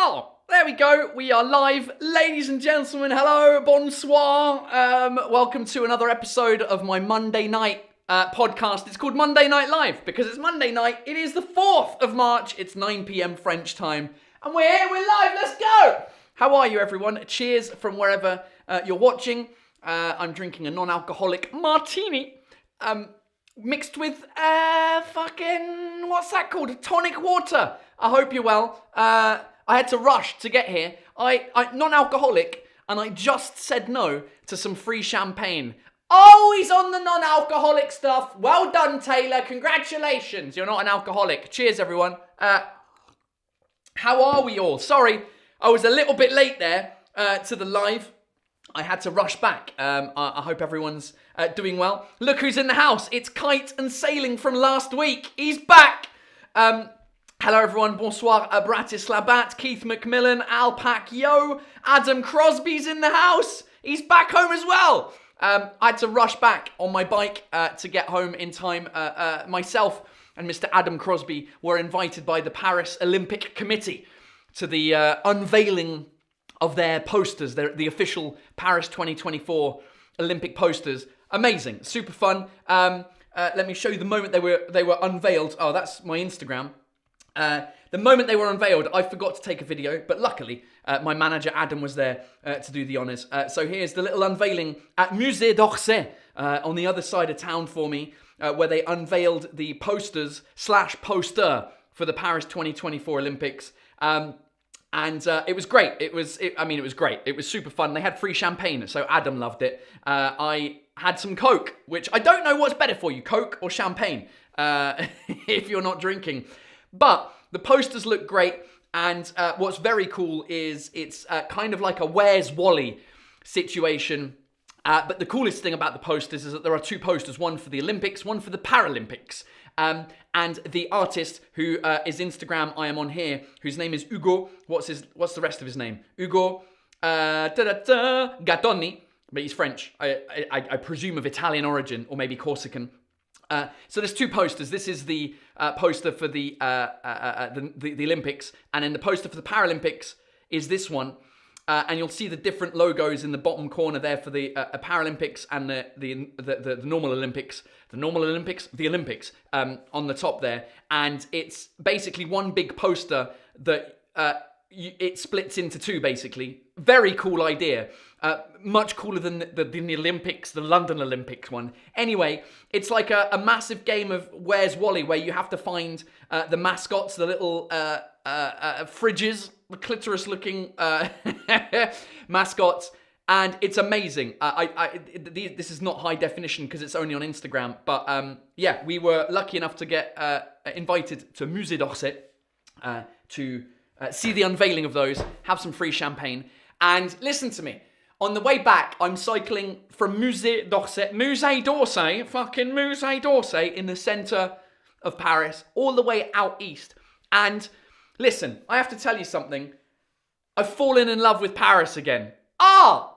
Oh, there we go. We are live. Ladies and gentlemen, hello, bonsoir. Welcome to another episode of my Monday night podcast. It's called Monday Night Live because it's Monday night. It is the 4th of March. It's 9 p.m. French time. And we're here, we're live. Let's go. How are you, everyone? Cheers from wherever you're watching. I'm drinking a non-alcoholic martini. Mixed with, what's that called? Tonic water. I hope you're well. I had to rush to get here. I non-alcoholic, and I just said no to some free champagne. Oh, he's on the non-alcoholic stuff. Well done, Taylor. Congratulations. You're not an alcoholic. Cheers, everyone. How are we all? Sorry, I was a little bit late there to the live. I had to rush back. I hope everyone's doing well. Look who's in the house. It's Kite and Sailing from last week. He's back. Hello everyone, bonsoir, Bratislavat, Keith McMillan, Alpac Yo, Adam Crosby's in the house. He's back home as well. I had to rush back on my bike to get home in time. Myself and Mr. Adam Crosby were invited by the Paris Olympic Committee to the unveiling of their posters, the official Paris 2024 Olympic posters. Amazing, super fun. Let me show you the moment they were unveiled. Oh, that's my Instagram. The moment they were unveiled, I forgot to take a video, but luckily my manager Adam was there to do the honours. So here's the little unveiling at Musée d'Orsay on the other side of town for me, where they unveiled the posters / poster for the Paris 2024 Olympics. And it was great. It was great. It was super fun. They had free champagne, so Adam loved it. I had some Coke, which I don't know what's better for you, Coke or champagne, if you're not drinking. But the posters look great, and what's very cool is it's kind of like a Where's Wally situation. But the coolest thing about the posters is that there are two posters, one for the Olympics, one for the Paralympics. And the artist who is Instagram I am on here, whose name is Ugo. What's the rest of his name? Ugo Gattoni, but he's French. I presume of Italian origin, or maybe Corsican. So there's two posters. This is the poster for the Olympics, and then the poster for the Paralympics is this one. And you'll see the different logos in the bottom corner there for the Paralympics and the normal Olympics. The Olympics on the top there. And it's basically one big poster that it splits into two, basically. Very cool idea. Much cooler than the Olympics, the London Olympics one. Anyway, it's like a massive game of Where's Wally, where you have to find the mascots, the little fridges, the clitoris-looking mascots, and it's amazing. This is not high definition because it's only on Instagram, but yeah, we were lucky enough to get invited to Musée d'Orsay to see the unveiling of those, have some free champagne, and listen to me. On the way back, I'm cycling from Musée d'Orsay, fucking Musée d'Orsay, in the centre of Paris, all the way out east. And listen, I have to tell you something. I've fallen in love with Paris again.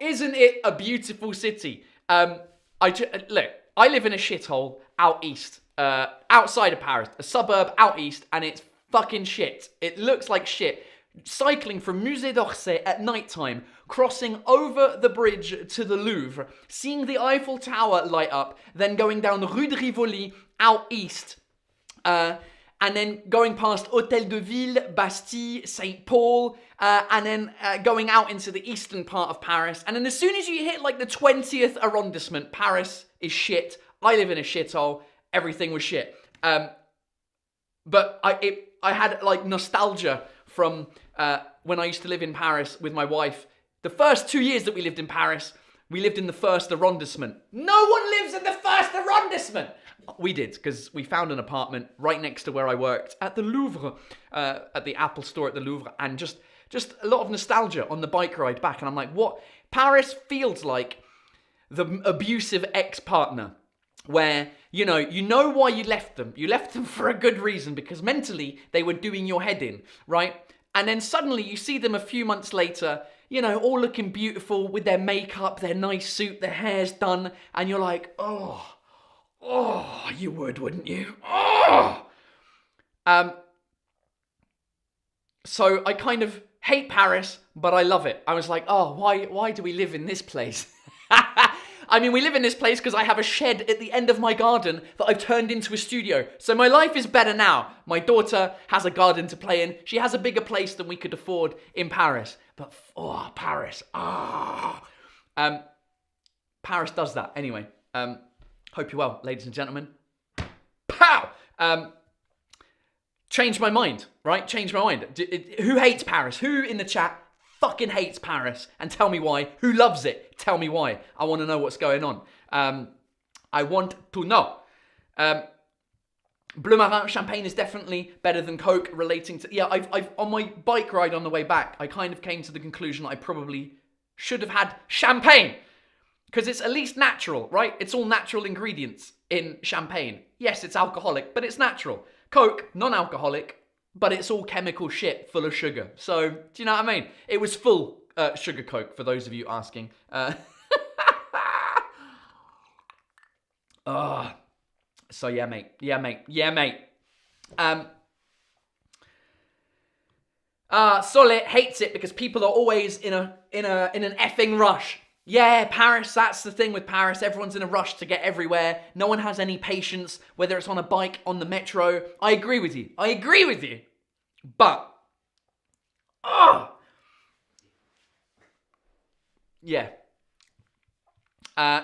Isn't it a beautiful city? Look, I live in a shithole out east, outside of Paris, a suburb out east, and it's fucking shit. It looks like shit. Cycling from Musée d'Orsay at nighttime, crossing over the bridge to the Louvre, seeing the Eiffel Tower light up, then going down Rue de Rivoli out east, and then going past Hôtel de Ville, Bastille, St. Paul, and then going out into the eastern part of Paris. And then as soon as you hit like the 20th arrondissement, Paris is shit. I live in a shithole. Everything was shit. But I had like nostalgia from when I used to live in Paris with my wife. The first 2 years that we lived in Paris, we lived in the first arrondissement. No one lives in the first arrondissement! We did, because we found an apartment right next to where I worked at the Louvre, at the Apple store at the Louvre, and just a lot of nostalgia on the bike ride back. And I'm like, what? Paris feels like the abusive ex-partner where, you know why you left them. You left them for a good reason, because mentally they were doing your head in, right? And then suddenly you see them a few months later, all looking beautiful with their makeup, their nice suit, their hair's done, and you're like, oh, you would, wouldn't you? Oh! So I kind of hate Paris, but I love it. I was like, oh, why do we live in this place? I mean, we live in this place because I have a shed at the end of my garden that I've turned into a studio. So my life is better now. My daughter has a garden to play in. She has a bigger place than we could afford in Paris. But, Paris. Paris does that. Anyway, hope you're well, ladies and gentlemen. Pow! Changed my mind, right? Changed my mind. Who hates Paris? Who in the chat fucking hates Paris? And tell me why. Who loves it? Tell me why. I want to know what's going on. I want to know. Bleu Marin champagne is definitely better than Coke relating to... Yeah, I've on my bike ride on the way back, I kind of came to the conclusion that I probably should have had champagne. Because it's at least natural, right? It's all natural ingredients in champagne. Yes, it's alcoholic, but it's natural. Coke, non-alcoholic, but it's all chemical shit full of sugar. So, do you know what I mean? It was full sugar Coke, for those of you asking. So, yeah, mate. Sole hates it because people are always in an effing rush. Yeah, Paris, that's the thing with Paris. Everyone's in a rush to get everywhere. No one has any patience, whether it's on a bike, on the metro. I agree with you. But, yeah.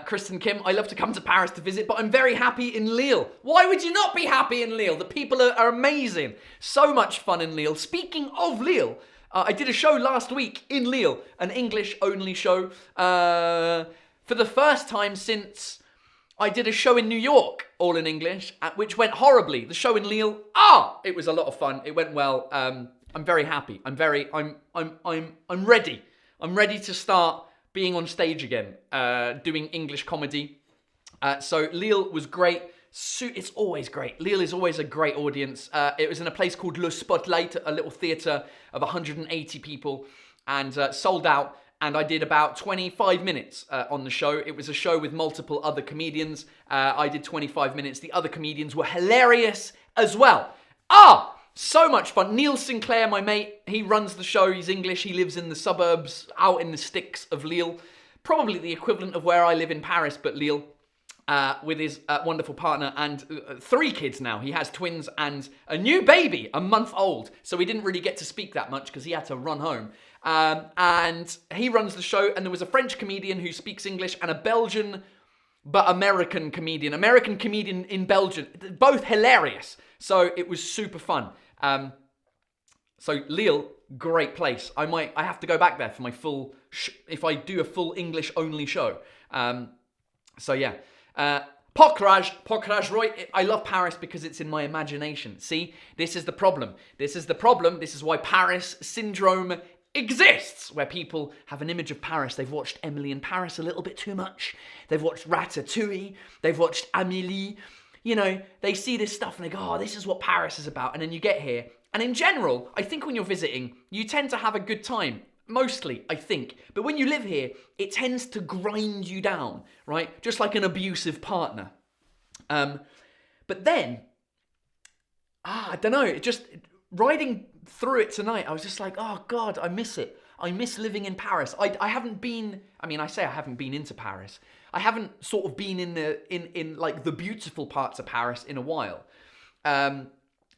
Kristen Kim, I love to come to Paris to visit, but I'm very happy in Lille. Why would you not be happy in Lille? The people are amazing. So much fun in Lille. Speaking of Lille, I did a show last week in Lille, an English-only show. For the first time since I did a show in New York, all in English, which went horribly. The show in Lille, it was a lot of fun. It went well. I'm very happy. I'm ready. I'm ready to start being on stage again, doing English comedy. So Lille was great. It's always great. Lille is always a great audience. It was in a place called Le Spotlight, a little theatre of 180 people, and sold out. And I did about 25 minutes on the show. It was a show with multiple other comedians. I did 25 minutes. The other comedians were hilarious as well. So much fun. Neil Sinclair, my mate, he runs the show. He's English. He lives in the suburbs, out in the sticks of Lille. Probably the equivalent of where I live in Paris, but Lille. With his wonderful partner and 3 kids now. He has twins and a new baby, a month old. So he didn't really get to speak that much because he had to run home. And he runs the show. And there was a French comedian who speaks English and a Belgian but American comedian. American comedian in Belgium. Both hilarious. So it was super fun. So Lille, great place. I have to go back there for my full... if I do a full English-only show. So yeah. Pokraj Roy, I love Paris because it's in my imagination. See, this is the problem. This is why Paris syndrome exists, where people have an image of Paris. They've watched Emily in Paris a little bit too much. They've watched Ratatouille. They've watched Amélie. You know, they see this stuff and they go, this is what Paris is about. And then you get here. And in general, I think when you're visiting, you tend to have a good time. Mostly, I think. But when you live here, it tends to grind you down, right? Just like an abusive partner. But then, I don't know, riding through it tonight, I was just like, oh God, I miss it. I miss living in Paris. I haven't been, I say I haven't been into Paris. I haven't sort of been in like the beautiful parts of Paris in a while.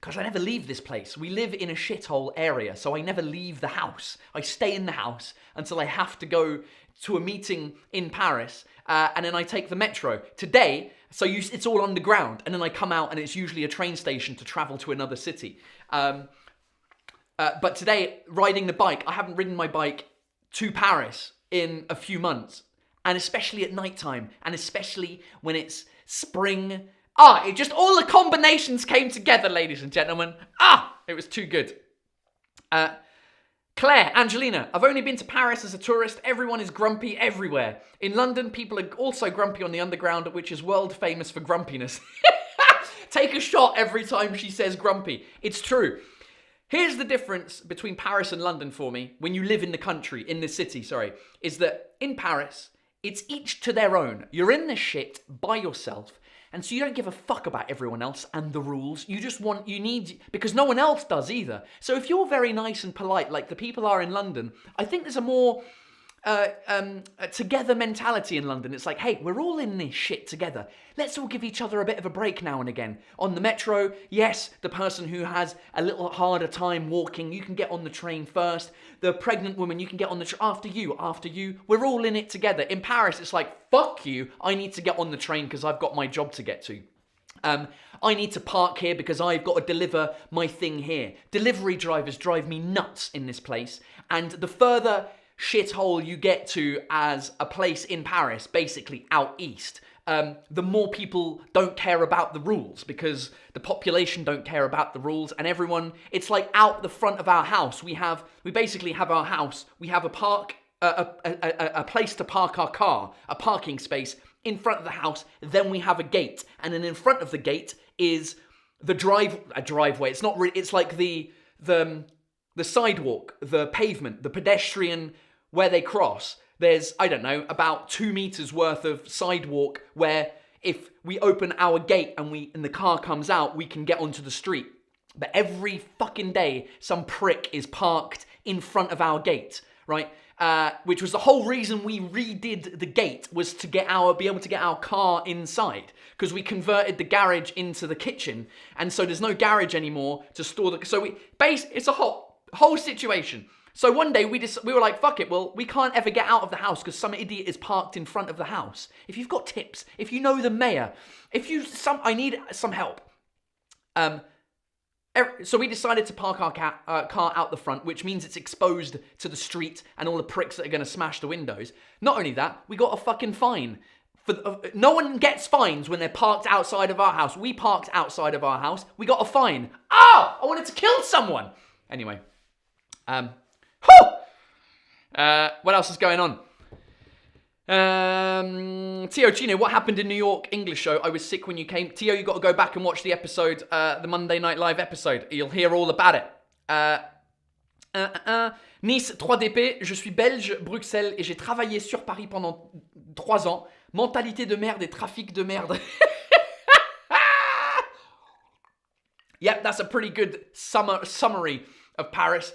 Because I never leave this place. We live in a shithole area, so I never leave the house. I stay in the house until I have to go to a meeting in Paris, and then I take the metro. Today, it's all underground, and then I come out, and it's usually a train station to travel to another city. But today, riding the bike, I haven't ridden my bike to Paris in a few months, and especially at nighttime, and especially when it's spring. It just, all the combinations came together, ladies and gentlemen. It was too good. Claire, Angelina, I've only been to Paris as a tourist. Everyone is grumpy everywhere. In London, people are also grumpy on the underground, which is world famous for grumpiness. Take a shot every time she says grumpy. It's true. Here's the difference between Paris and London for me, when you live in the country, in the city, is that in Paris, it's each to their own. You're in this shit by yourself. And so you don't give a fuck about everyone else and the rules. You just because no one else does either. So if you're very nice and polite, like the people are in London, I think there's a more together mentality in London. It's like, hey, we're all in this shit together. Let's all give each other a bit of a break now and again. On the metro, yes, the person who has a little harder time walking, you can get on the train first. The pregnant woman, you can get on the train after you. We're all in it together. In Paris, it's like, fuck you, I need to get on the train because I've got my job to get to. I need to park here because I've got to deliver my thing here. Delivery drivers drive me nuts in this place. And the further shithole you get to as a place in Paris, basically out east, the more people don't care about the rules because the population don't care about the rules, and everyone, it's like out the front of our house, we basically have our house, we have a park, a place to park our car, a parking space in front of the house, then we have a gate, and then in front of the gate is a driveway. It's not really, it's like the sidewalk, the pavement, the pedestrian where they cross. There's, I don't know, about 2 meters worth of sidewalk where if we open our gate and the car comes out, we can get onto the street. But every fucking day, some prick is parked in front of our gate, right? Which was the whole reason we redid the gate, was to be able to get our car inside, because we converted the garage into the kitchen, and so there's no garage anymore to store it's a whole situation. So one day we were like, fuck it, well, we can't ever get out of the house because some idiot is parked in front of the house. If you've got tips, if you know the mayor, I need some help. So we decided to park our car out the front, which means it's exposed to the street and all the pricks that are going to smash the windows. Not only that, we got a fucking fine. No one gets fines when they're parked outside of our house. We parked outside of our house. We got a fine. I wanted to kill someone. Anyway. What else is going on? Tio Chino, what happened in New York English show? I was sick when you came. Tio, you got to go back and watch the episode, the Monday Night Live episode. You'll hear all about it. Nice 3DP, je suis belge, Bruxelles, et j'ai travaillé sur Paris pendant 3 ans. Mentalité de merde et trafic de merde. Yep, that's a pretty good summary of Paris.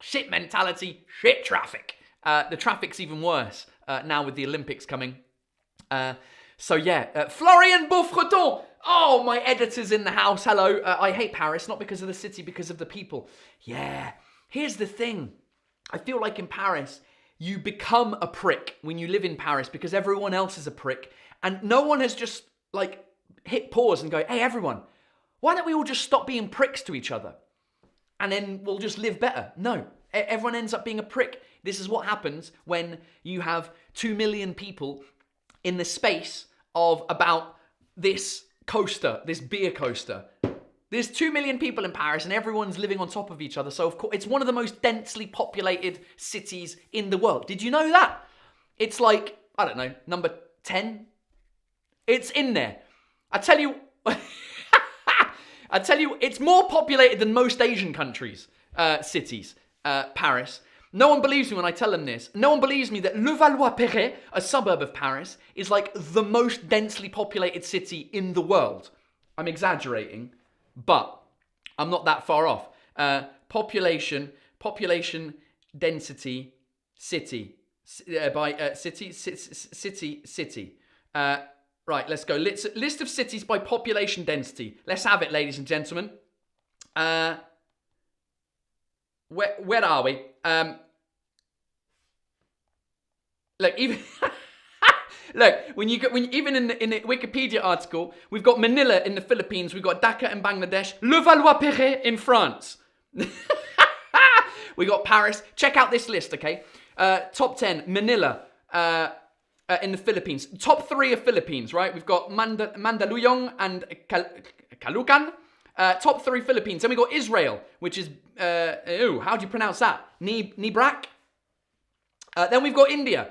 Shit mentality, shit traffic. The traffic's even worse now with the Olympics coming. Florian Beaufreton. Oh, my editor's in the house. Hello. I hate Paris, not because of the city, because of the people. Yeah. Here's the thing. I feel like in Paris, you become a prick when you live in Paris because everyone else is a prick. And no one has just, hit pause and go, hey, everyone, why don't we all just stop being pricks to each other? And then we'll just live better. No, everyone ends up being a prick. This is what happens when you have 2 million people in the space of about this coaster, this beer coaster. There's 2 million people in Paris and everyone's living on top of each other. So, of course, it's one of the most densely populated cities in the world. Did you know that? It's like, I don't know, number 10? It's in there. I tell you, it's more populated than most Asian countries, cities, Paris. No one believes me when I tell them this. No one believes me that Levallois-Perret, a suburb of Paris, is like the most densely populated city in the world. I'm exaggerating, but I'm not that far off. Population density, city. City. Right, let's go. List of cities by population density. Let's have it, ladies and gentlemen. Where are we? Look, even even in the Wikipedia article, we've got Manila in the Philippines, we've got Dhaka in Bangladesh, Levallois-Perret in France. We got Paris. Check out this list, okay? Top 10, Manila. In the Philippines. Top 3 of Philippines, right? We've got Mandaluyong and Caloocan. Top 3 Philippines. Then we got Israel, which is, how do you pronounce that? Nibrak. Then we've got India.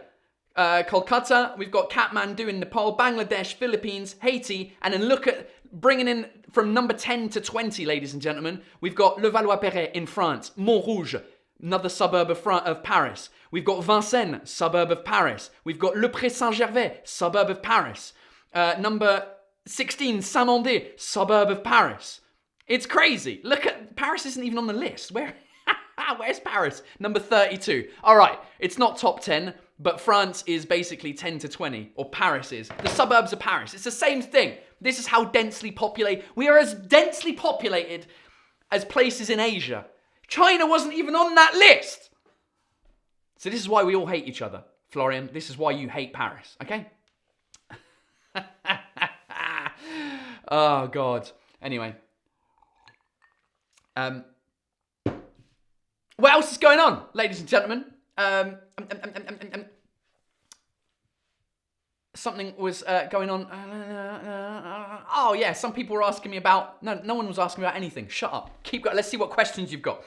Kolkata. We've got Kathmandu in Nepal, Bangladesh, Philippines, Haiti. And then look at bringing in from number 10 to 20, ladies and gentlemen. We've got Levallois-Perret in France. Montrouge, another suburb of Paris. We've got Vincennes, suburb of Paris. We've got Le Pré Saint-Gervais, suburb of Paris. Number 16, Saint-Mandé, suburb of Paris. It's crazy. Look at, Paris isn't even on the list. Where's Paris? Number 32. All right, it's not top 10, but France is basically 10 to 20, or Paris is. The suburbs of Paris. It's the same thing. This is how densely populated. We are as densely populated as places in Asia. China wasn't even on that list. So this is why we all hate each other, Florian. This is why you hate Paris, okay? Oh, God. Anyway. What else is going on, ladies and gentlemen? Something was going on. Oh, yeah, some people were asking me about... No one was asking me about anything. Shut up. Keep going. Let's see what questions you've got.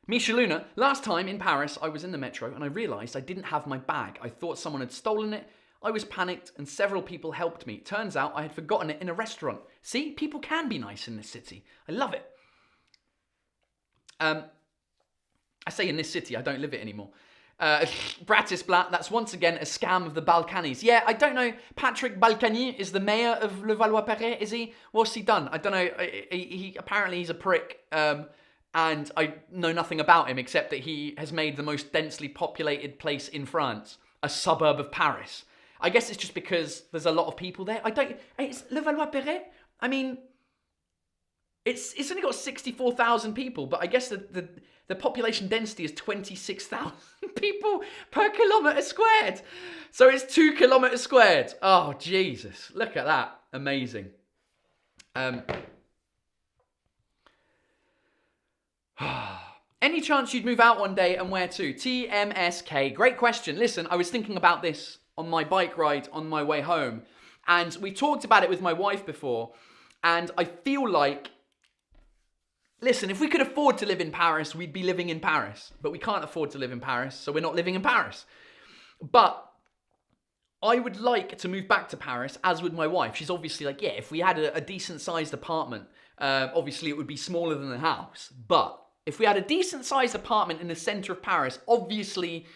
Misha Luna, last time in Paris, I was in the metro and I realised I didn't have my bag. I thought someone had stolen it. I was panicked and several people helped me. Turns out I had forgotten it in a restaurant. See, people can be nice in this city. I love it. I say in this city, I don't live it anymore. Bratislava, that's once again a scam of the Balkanis. Yeah, I don't know. Patrick Balkany is the mayor of Levallois-Perret, is he? What's he done? I don't know. He apparently he's a prick. And I know nothing about him except that he has made the most densely populated place in France a suburb of Paris. I guess it's just because there's a lot of people there. It's Levallois-Perret. I mean, it's only got 64,000 people, but I guess the population density is 26,000 people per kilometre squared. So it's 2 kilometres squared. Oh, Jesus. Look at that. Amazing. Any chance you'd move out one day and where to? TMSK. Great question. Listen, I was thinking about this on my bike ride on my way home. And we talked about it with my wife before. And I feel like, listen, if we could afford to live in Paris, we'd be living in Paris. But we can't afford to live in Paris, so we're not living in Paris. But I would like to move back to Paris, as would my wife. She's obviously like, yeah, if we had a decent-sized apartment, obviously it would be smaller than the house. But if we had a decent-sized apartment in the centre of Paris, obviously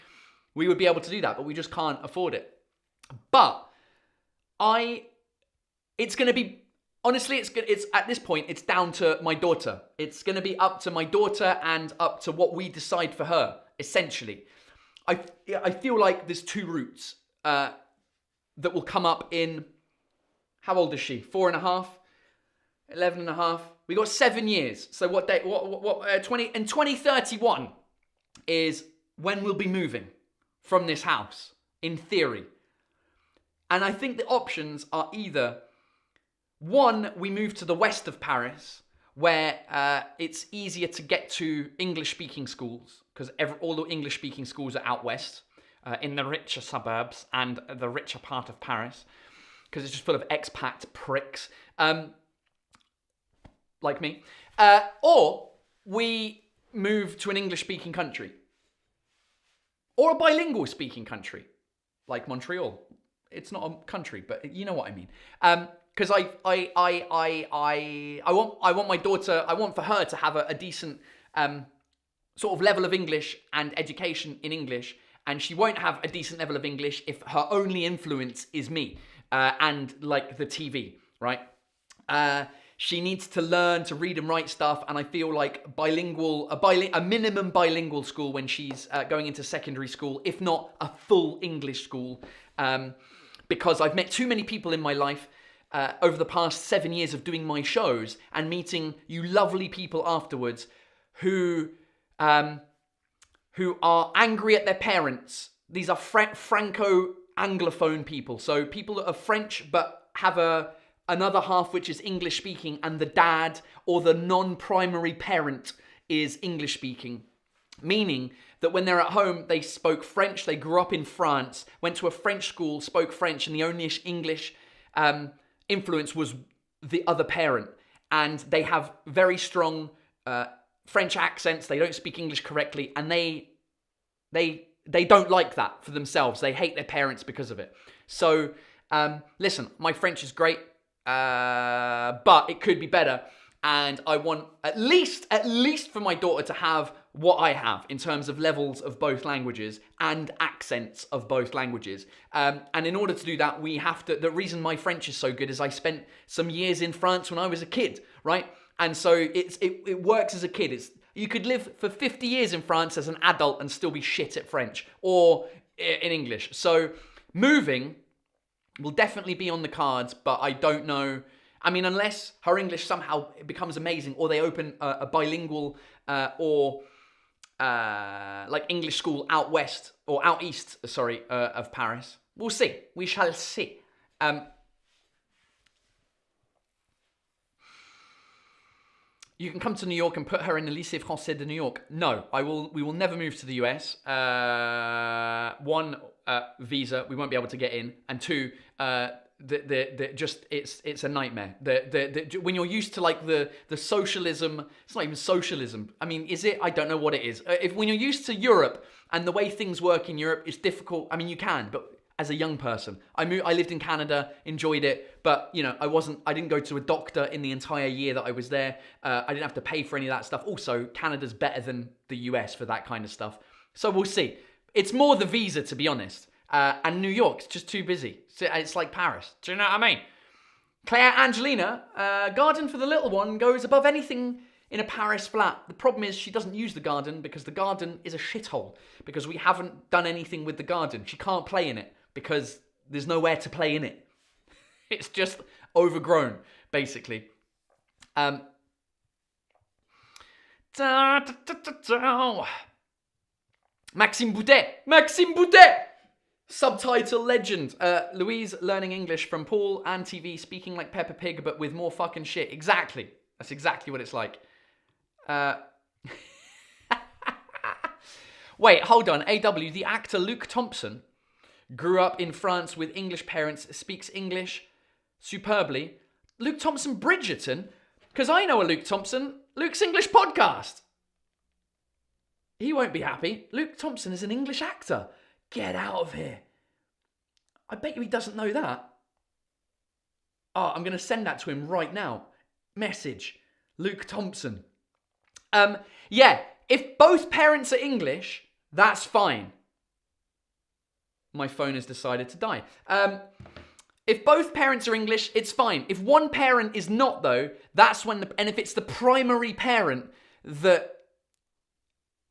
we would be able to do that, but we just can't afford it. But it's going to be, honestly, it's at this point, it's down to my daughter. It's going to be up to my daughter and up to what we decide for her, essentially. I feel like there's two routes that will come up in, how old is she? 4.5? 11.5. We got 7 years. So what day? What? 2031 is when we'll be moving from this house, in theory. And I think the options are either, one, we move to the west of Paris, where it's easier to get to English-speaking schools, because all the English-speaking schools are out west, in the richer suburbs and the richer part of Paris, because it's just full of expat pricks. Like me, or we move to an English-speaking country, or a bilingual-speaking country, like Montreal. It's not a country, but you know what I mean. Because I want my daughter, I want for her to have a decent sort of level of English and education in English, and she won't have a decent level of English if her only influence is me and like the TV, right? She needs to learn to read and write stuff, and I feel like a minimum bilingual school when she's going into secondary school, if not a full English school, because I've met too many people in my life over the past 7 years of doing my shows and meeting you lovely people afterwards who are angry at their parents. These are Franco-Anglophone people, so people that are French but have another half which is English speaking, and the dad or the non-primary parent is English speaking. Meaning that when they're at home, they spoke French, they grew up in France, went to a French school, spoke French, and the only English influence was the other parent. And they have very strong French accents, they don't speak English correctly, and they don't like that for themselves. They hate their parents because of it. So, listen, my French is great. But it could be better. And I want at least for my daughter to have what I have in terms of levels of both languages and accents of both languages. And in order to do that, we have to, the reason my French is so good is I spent some years in France when I was a kid, right? And so it works as a kid. You could live for 50 years in France as an adult and still be shit at French or in English. So moving will definitely be on the cards, but I don't know. I mean, unless her English somehow becomes amazing, or they open a bilingual or like English school out west or out east, of Paris. We'll see. We shall see. You can come to New York and put her in the Lycée Français de New York. No, we will never move to the US. One, visa, we won't be able to get in, and two, it's a nightmare. When you're used to like the socialism, it's not even socialism. I mean, is it? I don't know what it is. When you're used to Europe and the way things work in Europe, it's difficult. I mean, you can, but as a young person, I lived in Canada, enjoyed it, but you know, I didn't go to a doctor in the entire year that I was there. I didn't have to pay for any of that stuff. Also, Canada's better than the US for that kind of stuff. So we'll see. It's more the visa, to be honest. And New York's just too busy. It's like Paris. Do you know what I mean? Claire Angelina, garden for the little one goes above anything in a Paris flat. The problem is she doesn't use the garden because the garden is a shithole. Because we haven't done anything with the garden. She can't play in it because there's nowhere to play in it. It's just overgrown, basically. Maxime Boudet! Subtitle legend. Louise learning English from Paul and TV, speaking like Peppa Pig, but with more fucking shit. Exactly. That's exactly what it's like. Wait, hold on. AW, the actor Luke Thompson grew up in France with English parents, speaks English superbly. Luke Thompson Bridgerton? Because I know a Luke Thompson. Luke's English podcast. He won't be happy. Luke Thompson is an English actor. Get out of here. I bet you he doesn't know that. Oh, I'm going to send that to him right now. Message. Luke Thompson. Yeah, if both parents are English, that's fine. My phone has decided to die. If both parents are English, it's fine. If one parent is not, though, that's when... and if it's the primary parent that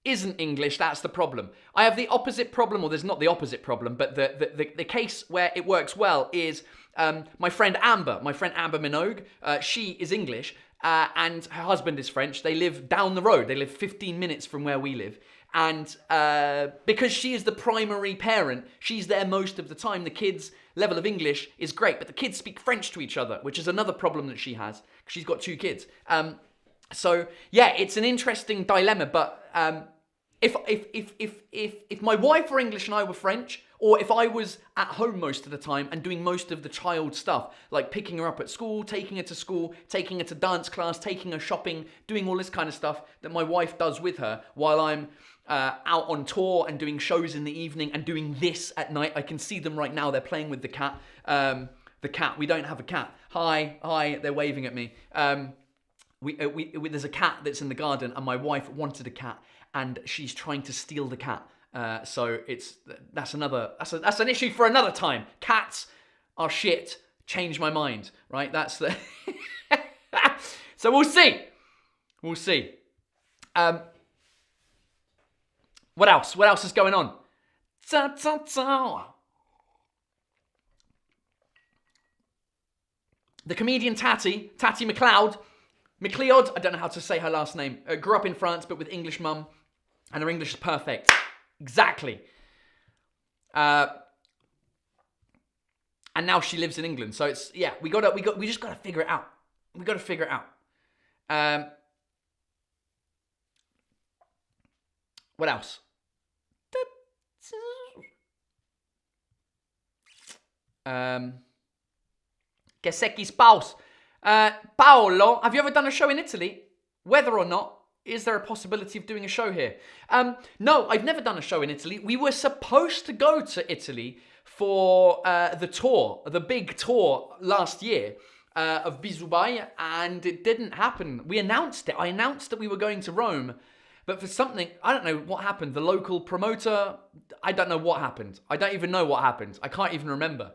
isn't English, that's the problem. I have the opposite problem, or there's not the opposite problem, but the case where it works well is my friend Amber Minogue. She is English, and her husband is French. They live down the road. They live 15 minutes from where we live. And because she is the primary parent, she's there most of the time. The kids' level of English is great, but the kids speak French to each other, which is another problem that she has. She's got 2 kids. So yeah, it's an interesting dilemma. But if my wife were English and I were French, or if I was at home most of the time and doing most of the child stuff, like picking her up at school, taking her to school, taking her to dance class, taking her shopping, doing all this kind of stuff that my wife does with her while I'm out on tour and doing shows in the evening and doing this at night. I can see them right now. They're playing with the cat. We don't have a cat. Hi, they're waving at me. There's a cat that's in the garden, and my wife wanted a cat, and she's trying to steal the cat. So that's an issue for another time. Cats are shit. Change my mind, right? That's the. So we'll see. What else? What else is going on? The comedian Tati McLeod, I don't know how to say her last name, grew up in France but with English mum, and her English is perfect. Exactly. And now she lives in England. So it's, yeah, we just gotta figure it out. What else? Che se chi spouse. Paolo, have you ever done a show in Italy? Whether or not, is there a possibility of doing a show here? No, I've never done a show in Italy. We were supposed to go to Italy for the big tour last year. of Bisubay, and it didn't happen. We announced it. I announced that we were going to Rome, but for something, I don't know what happened. The local promoter, I don't know what happened. I don't even know what happened. I can't even remember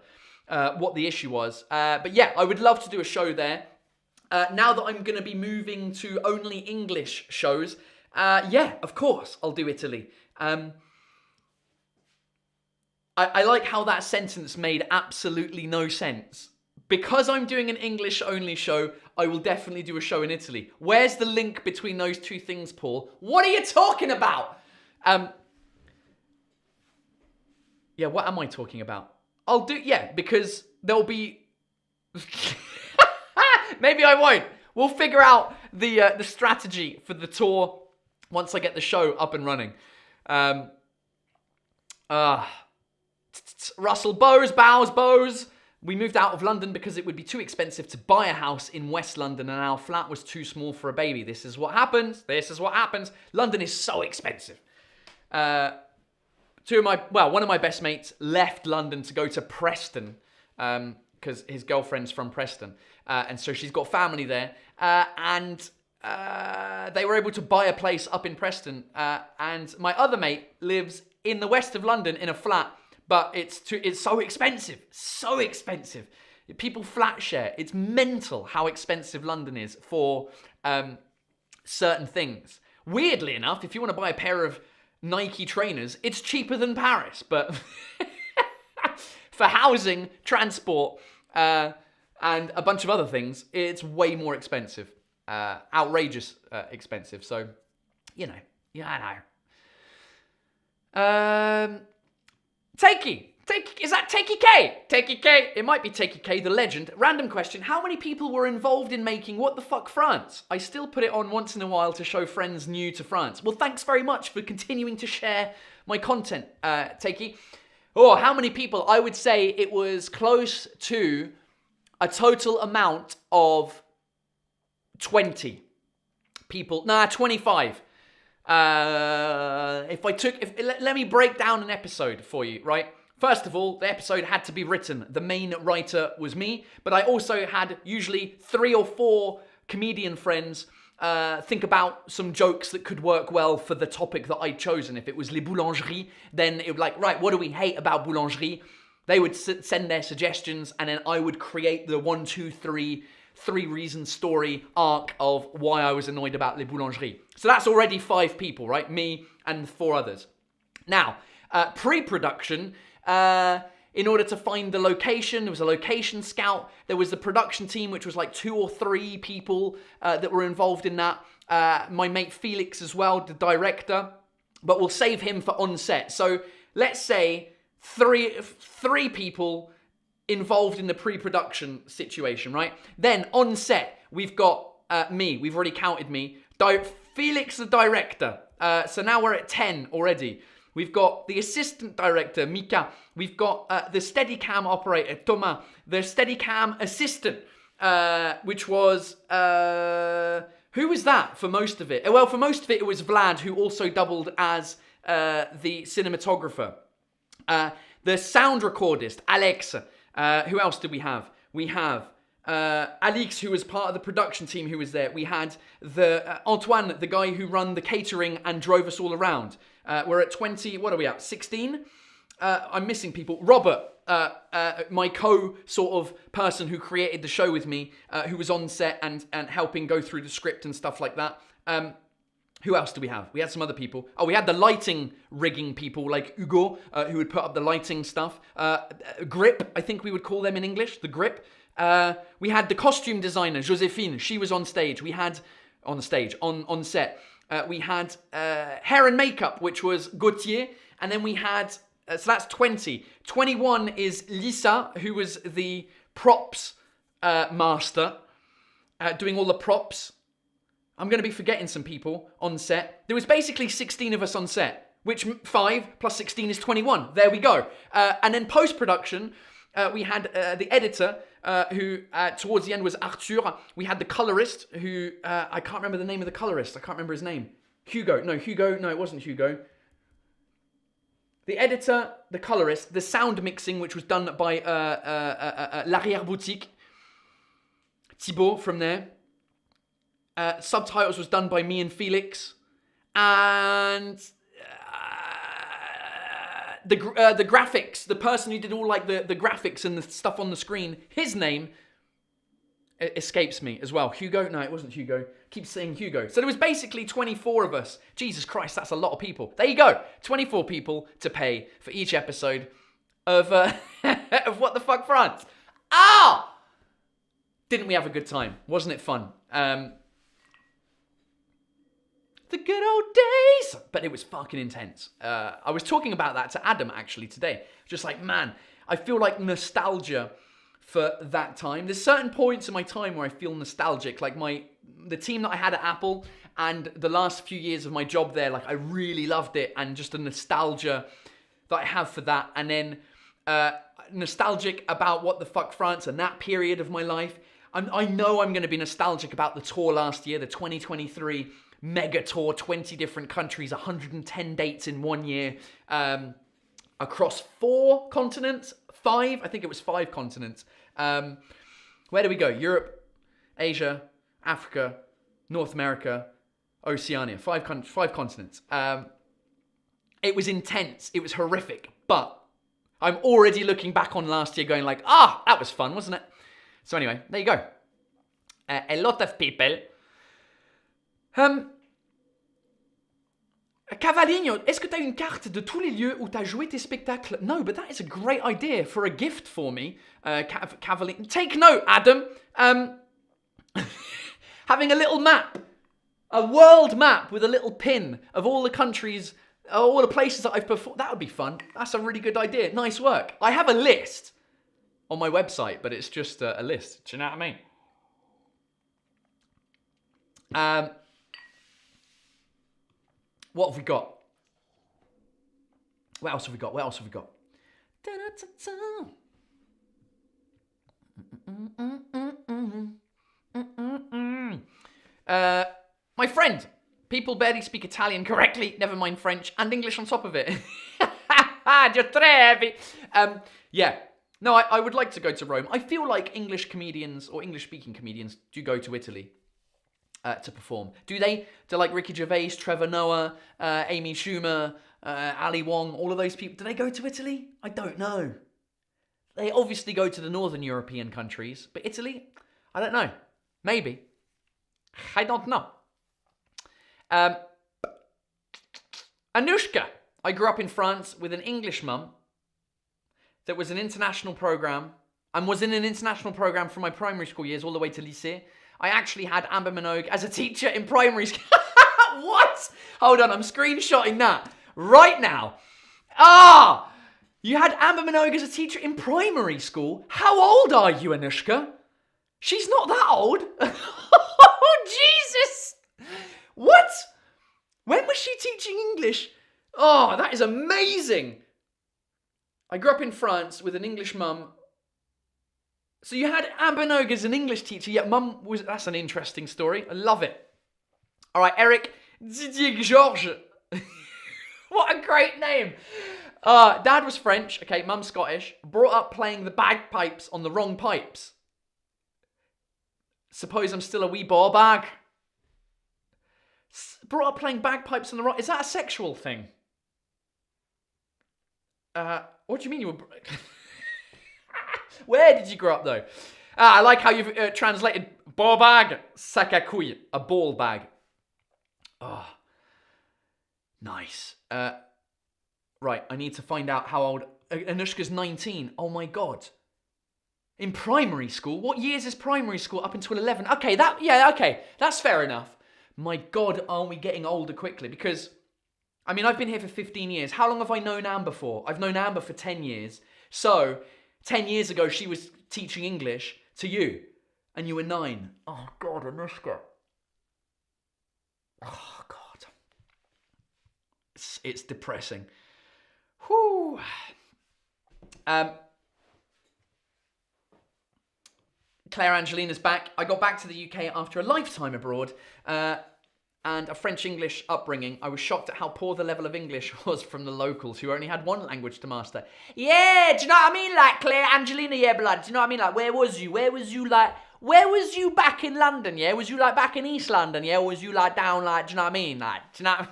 what the issue was. But yeah, I would love to do a show there. Now that I'm going to be moving to only English shows, yeah, of course, I'll do Italy. I like how that sentence made absolutely no sense. Because I'm doing an English-only show, I will definitely do a show in Italy. Where's the link between those two things, Paul? What are you talking about? Yeah, what am I talking about? Because there'll be... Maybe I won't. We'll figure out the strategy for the tour once I get the show up and running. Russell Bowes. We moved out of London because it would be too expensive to buy a house in West London and our flat was too small for a baby. This is what happens. London is so expensive. One of my best mates left London to go to Preston because his girlfriend's from Preston. And so she's got family there. And they were able to buy a place up in Preston. And my other mate lives in the west of London in a flat. But it's so expensive. So expensive. People flat share. It's mental how expensive London is for certain things. Weirdly enough, if you want to buy a pair of Nike trainers, it's cheaper than Paris. But for housing, transport, and a bunch of other things, it's way more expensive. Outrageous expensive. So, you know. Yeah, I know. Is that Takey K? Takey K. It might be Takey K, the legend. Random question. How many people were involved in making What the Fuck France? I still put it on once in a while to show friends new to France. Well, thanks very much for continuing to share my content, Takey. Oh, how many people? I would say it was close to a total amount of 20 people. 25. Let me break down an episode for you, right? First of all, the episode had to be written. The main writer was me, but I also had usually 3 or 4 comedian friends think about some jokes that could work well for the topic that I'd chosen. If it was les boulangeries, then it would like, right, what do we hate about boulangerie? They would send their suggestions, and then I would create the 1, 2, 3 reason story arc of why I was annoyed about les boulangeries. So that's already 5 people, right? Me and 4 others. Now, pre-production, in order to find the location, there was a location scout. There was the production team, which was like 2 or 3 people that were involved in that. My mate Felix as well, the director. But we'll save him for on set. So let's say 3 people involved in the pre-production situation, right? Then on set, we've got me. We've already counted me. Felix, the director. So now we're at 10 already. We've got the assistant director, Mika. We've got the Steadicam operator, Thomas. The Steadicam assistant, which was... who was that for most of it? Well, for most of it, it was Vlad, who also doubled as the cinematographer. The sound recordist, Alex. Who else did we have? We have Alix, who was part of the production team, who was there. We had Antoine, the guy who ran the catering and drove us all around. We're at 20, what are we at, 16? I'm missing people. Robert, my sort of person who created the show with me, who was on set and helping go through the script and stuff like that. Who else do we have? We had some other people. Oh, we had the lighting rigging people like Hugo, who would put up the lighting stuff. Grip, I think we would call them in English, the grip. We had the costume designer, Josephine. She was on stage. We had, on set. We had hair and makeup, which was Gauthier. And then we had, so that's 20. 21 is Lisa, who was the props master, doing all the props. I'm going to be forgetting some people on set. There was basically 16 of us on set, which 5 plus 16 is 21. There we go. And then post-production, we had the editor, who towards the end was Arthur. We had the colorist, who, I can't remember the name of the colorist. I can't remember his name. Hugo. No, it wasn't Hugo. The editor, the colorist, the sound mixing, which was done by L'Arrière Boutique. Thibaut from there. Subtitles was done by me and Felix. And the graphics, the person who did all like the graphics and the stuff on the screen, his name escapes me as well. Hugo? No, it wasn't Hugo. Keep saying Hugo. So there was basically 24 of us. Jesus Christ, that's a lot of people. There you go. 24 people to pay for each episode of of What the Fuck France. Ah! Didn't we have a good time? Wasn't it fun? The good old days. But it was fucking intense. I was talking about that to Adam actually today. Just like, man, I feel like nostalgia for that time. There's certain points in my time where I feel nostalgic. Like the team that I had at Apple and the last few years of my job there, like I really loved it. And just the nostalgia that I have for that. And then nostalgic about What the Fuck France and that period of my life. I know I'm going to be nostalgic about the tour last year, the 2023 mega tour, 20 different countries, 110 dates in 1 year, across 4 continents, 5, I think it was 5 continents. Where do we go? Europe, Asia, Africa, North America, Oceania, 5 continents. It was intense, it was horrific, but I'm already looking back on last year going like, that was fun, wasn't it? So anyway, there you go. A lot of people. Cavaligno, est-ce que tu as une carte de tous les lieux où tu as joué tes spectacles? No, but that is a great idea for a gift for me. Cavaligno. Take note, Adam. Having a little map. A world map with a little pin of all the countries, all the places that I've performed. That would be fun. That's a really good idea. Nice work. I have a list on my website, but it's just a list. Do you know what I mean? What have we got? What else have we got? My friend. People barely speak Italian correctly, never mind French, and English on top of it. You're très heavy. Yeah. No, I would like to go to Rome. I feel like English comedians or English-speaking comedians do go to Italy to perform. Do they? Do like Ricky Gervais, Trevor Noah, Amy Schumer, Ali Wong, all of those people, do they go to Italy? I don't know. They obviously go to the Northern European countries, but Italy? I don't know. Maybe. I don't know. Anushka. I grew up in France with an English mum that was an international program and was in an international program from my primary school years all the way to lycée. I actually had Amber Minogue as a teacher in primary school. What? Hold on, I'm screenshotting that right now. You had Amber Minogue as a teacher in primary school? How old are you, Anushka? She's not that old. Oh, Jesus. What? When was she teaching English? Oh, that is amazing. I grew up in France with an English mum. So you had Amber Minogue as an English teacher, yet mum was... That's an interesting story. I love it. All right, Eric Didier Georges. What a great name. Dad was French. Okay, mum's Scottish. Brought up playing the bagpipes on the wrong pipes. Suppose I'm still a wee ball bag. Brought up playing bagpipes on the wrong... Is that a sexual thing? What do you mean you were... Where did you grow up, though? I like how you've translated ball bag, sac à couilles, a ball bag. Oh, nice. Right, I need to find out how old... Anushka's 19. Oh, my God. In primary school? What years is primary school? Up until 11. Okay, that's fair enough. My God, aren't we getting older quickly? Because, I mean, I've been here for 15 years. How long have I known Amber for? I've known Amber for 10 years. So... 10 years ago, she was teaching English to you, and you were 9. Oh, God, Anushka. Oh, God. It's depressing. Whew. Claire Angelina's back. I got back to the UK after a lifetime abroad, and a French-English upbringing. I was shocked at how poor the level of English was from the locals who only had one language to master. Yeah, do you know what I mean? Like, Claire Angelina, yeah, blood. Do you know what I mean? Like, where was you? Where was you, like, where was you back in London, yeah? Was you like back in East London, yeah? Or was you like down, like, do you know what I mean? Like, do you know?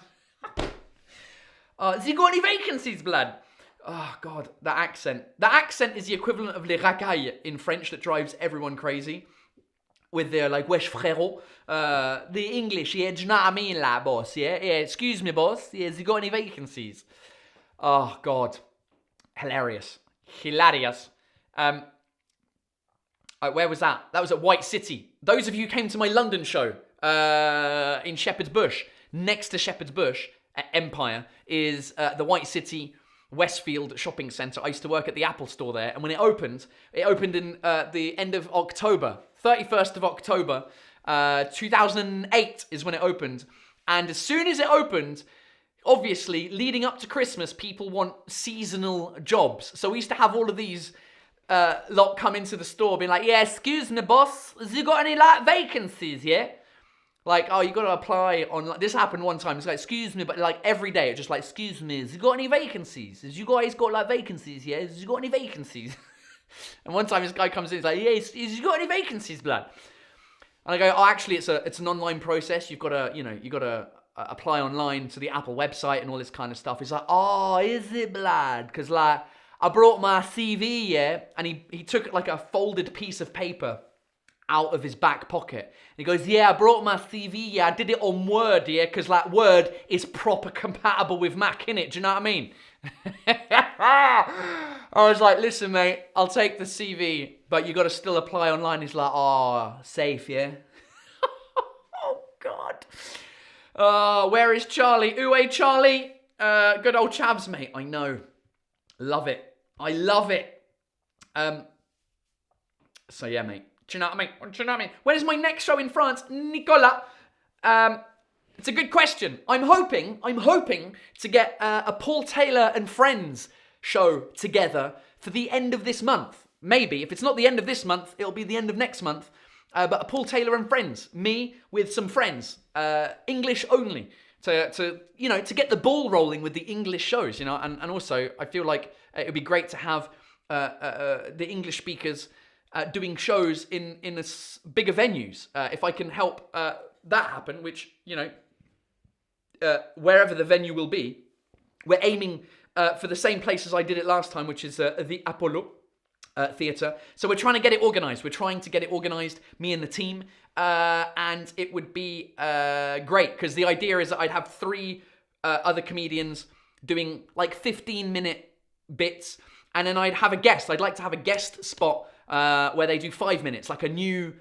Has he got any vacancies, blood? Oh, God, the accent. The accent is the equivalent of les racailles in French that drives everyone crazy. With their, like, wesh frérot. The English, yeah, do you know what I mean, like, boss, yeah? Yeah, excuse me, boss. Yeah, has he got any vacancies? Oh, God. Hilarious. Where was that? That was at White City. Those of you who came to my London show in Shepherd's Bush, next to Shepherd's Bush at Empire, is the White City Westfield shopping centre. I used to work at the Apple store there, and when it opened in the end of October, 31st of October, 2008 is when it opened. And as soon as it opened, obviously, leading up to Christmas, people want seasonal jobs. So we used to have all of these lot come into the store being like, yeah, excuse me, boss, has you got any, like, vacancies, yeah? Like, oh, you got to apply on, like, this happened one time. It's like, excuse me, but, like, every day, it's just like, excuse me, has you got any vacancies? Has you guys got, like, vacancies, yeah? Has you got any vacancies? And one time, this guy comes in, he's like, yeah, has you got any vacancies, blood? And I go, oh, actually, it's an online process. You've got to, apply online to the Apple website and all this kind of stuff. He's like, oh, is it, blood? Because, like, I brought my CV, yeah? And he took, like, a folded piece of paper out of his back pocket. And he goes, yeah, I brought my CV, yeah? I did it on Word, yeah? Because, like, Word is proper compatible with Mac, innit? Do you know what I mean? I was like, listen, mate, I'll take the CV, but you got to still apply online. He's like, oh, safe, yeah? Oh, God. Where is Charlie? Uwe, Charlie. Good old Chavs, mate. I know. Love it. I love it. So yeah, mate. Do you know what I mean? When is my next show in France, Nicola? It's a good question. I'm hoping to get a Paul Taylor and Friends show together for the end of this month. Maybe. If it's not the end of this month, it'll be the end of next month. But a Paul Taylor and Friends. Me with some friends. English only. To get the ball rolling with the English shows, and also I feel like it would be great to have the English speakers doing shows in bigger venues. If I can help that happen, which, wherever the venue will be, we're aiming for the same place as I did it last time, which is the Apollo Theatre. So we're trying to get it organised. Me and the team. And it would be great, because the idea is that I'd have 3 other comedians doing like 15-minute bits, and then I'd have a guest. I'd like to have a guest spot where they do 5 minutes, like a new